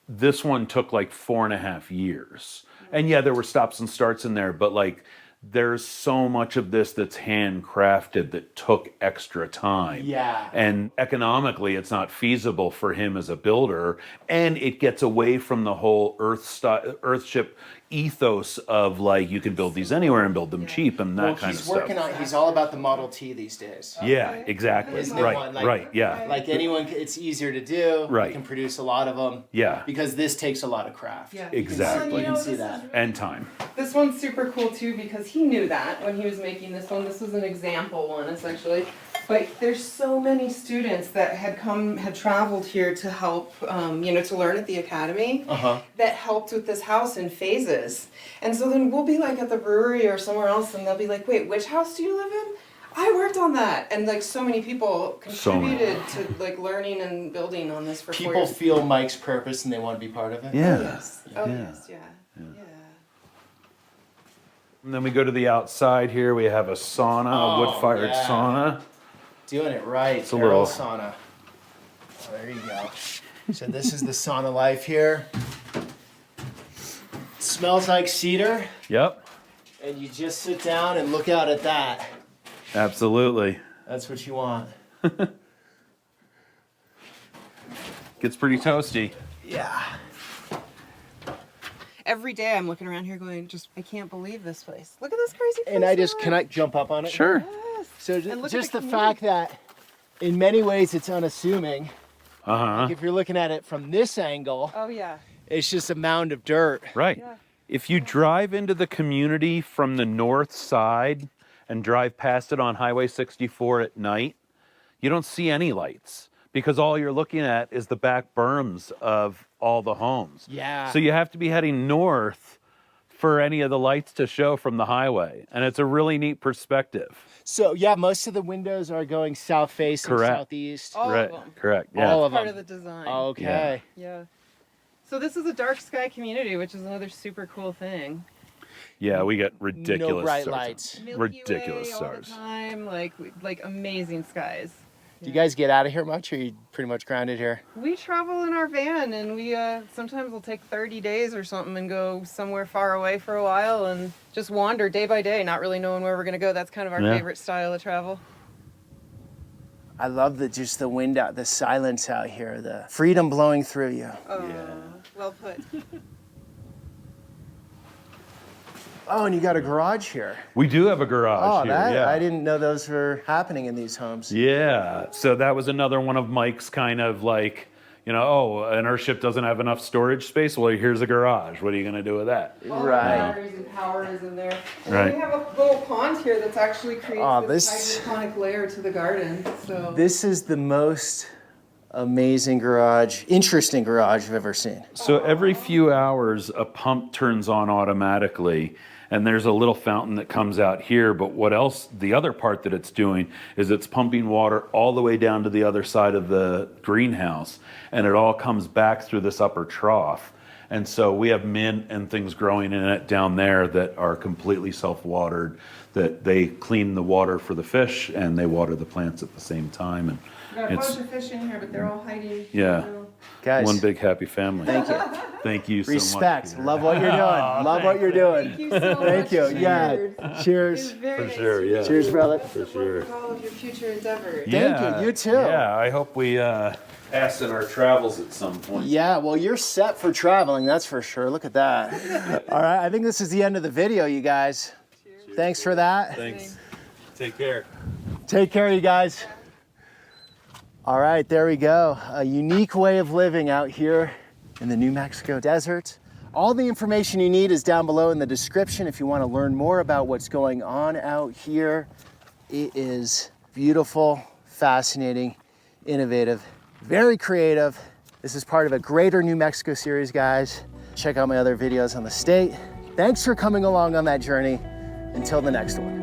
This one took like 4.5 years. And yeah, there were stops and starts in there, but like there's so much of this that's handcrafted that took extra time. Yeah. And economically, it's not feasible for him as a builder. And it gets away from the whole Earthship ethos of like, you can build these anywhere and build them cheap and that kind of stuff. He's all about the Model T these days. Yeah, exactly. Isn't it Right, one, like- right, yeah. Like anyone, it's easier to do. Right. You can produce a lot of them. Yeah. Because this takes a lot of craft. yeah, Exactly. You can see that. And time. This one's super cool too because he knew that when he was making this one. This was an example one essentially. But there's so many students that had traveled here to help, to learn at the academy that helped with this house in phases. And so then we'll be like at the brewery or somewhere else and they'll be like, wait, which house do you live in? I worked on that. And like so many people contributed to like learning and building on this for 4 People years. feel Mike's purpose and they want to be part of it. Yeah. Yes. Oh, yes, yeah. And then we go to the outside here. We have a sauna, a wood-fired yeah. sauna. Doing it right. It's a Aero little- sauna. Oh, there you go. So this is the sauna life here. It smells like cedar, Yep, and you just sit down and look out at that. absolutely. That's what you want. Gets pretty toasty. Yeah. Every day I'm looking around here going, I can't believe this place. Look at this crazy place. And can I jump up on it? Sure. Yes. So And look just at the fact that in many ways it's unassuming. Uh-huh. If you're looking at it from this angle, Oh, yeah. it's just a mound of dirt. Right. If you drive into the community from the north side and drive past it on Highway 64 at night, you don't see any lights because all you're looking at is the back berms of all the homes. Yeah. So you have to be heading north for any of the lights to show from the highway. And it's a really neat perspective. So yeah, most of the windows are going south facing, Correct. southeast. All Right. of them. Correct. Yeah. All of Part them. of the design. Okay. Yeah. So this is a dark sky community, which is another super cool thing. Yeah, we get ridiculous No bright stars. lights. Milky Ridiculous Way all stars. the time, like amazing skies. Do you guys get out of here much, or are you pretty much grounded here? We travel in our van, and we sometimes we'll take 30 days or something and go somewhere far away for a while and just wander day by day, not really knowing where we're gonna go. That's kind of our favorite style of travel. I love just the wind out, the silence out here, the freedom blowing through you. Oh, well put. Oh, and you got a garage here. We do have a garage here, yeah. I didn't know those were happening in these homes. Yeah, so that was another one of Mike's kind of like, you know, oh, an Earthship doesn't have enough storage space. Well, here's a garage. What are you going to do with that? Right. Batteries and power is in there. And Right. then we have a little pond here that's actually creates this this hydroponic layer to the garden. So This is the most amazing garage, interesting garage I've ever seen. So every few hours, a pump turns on automatically, and there's a little fountain that comes out here. But what else, the other part that it's doing is it's pumping water all the way down to the other side of the greenhouse, and it all comes back through this upper trough. And so we have mint and things growing in it down there that are completely self-watered, that they clean the water for the fish and they water the plants at the same time. And we got a it's bunch of fish in here, but they're all hiding. Yeah. Guys, one big happy family. thank you. Thank you so much. Respect. Peter. Love what you're doing. Love what you're doing. Thank you so Thank much. you. Cheers. Yeah. It Cheers. was very For nice sure, to yeah. meet Cheers, you. brother. Best of luck with all of your future endeavors. Thank you. You too. Yeah, I hope we pass in our travels at some point. Yeah, well, you're set for traveling, that's for sure. Look at that. All right, I think this is the end of the video, you guys. Thanks for that. Thanks. Take care. Take care, you guys. All right, there we go. A unique way of living out here in the New Mexico desert. All the information you need is down below in the description if you want to learn more about what's going on out here. It is beautiful, fascinating, innovative, very creative. This is part of a greater New Mexico series, guys. Check out my other videos on the state. Thanks for coming along on that journey. Until the next one.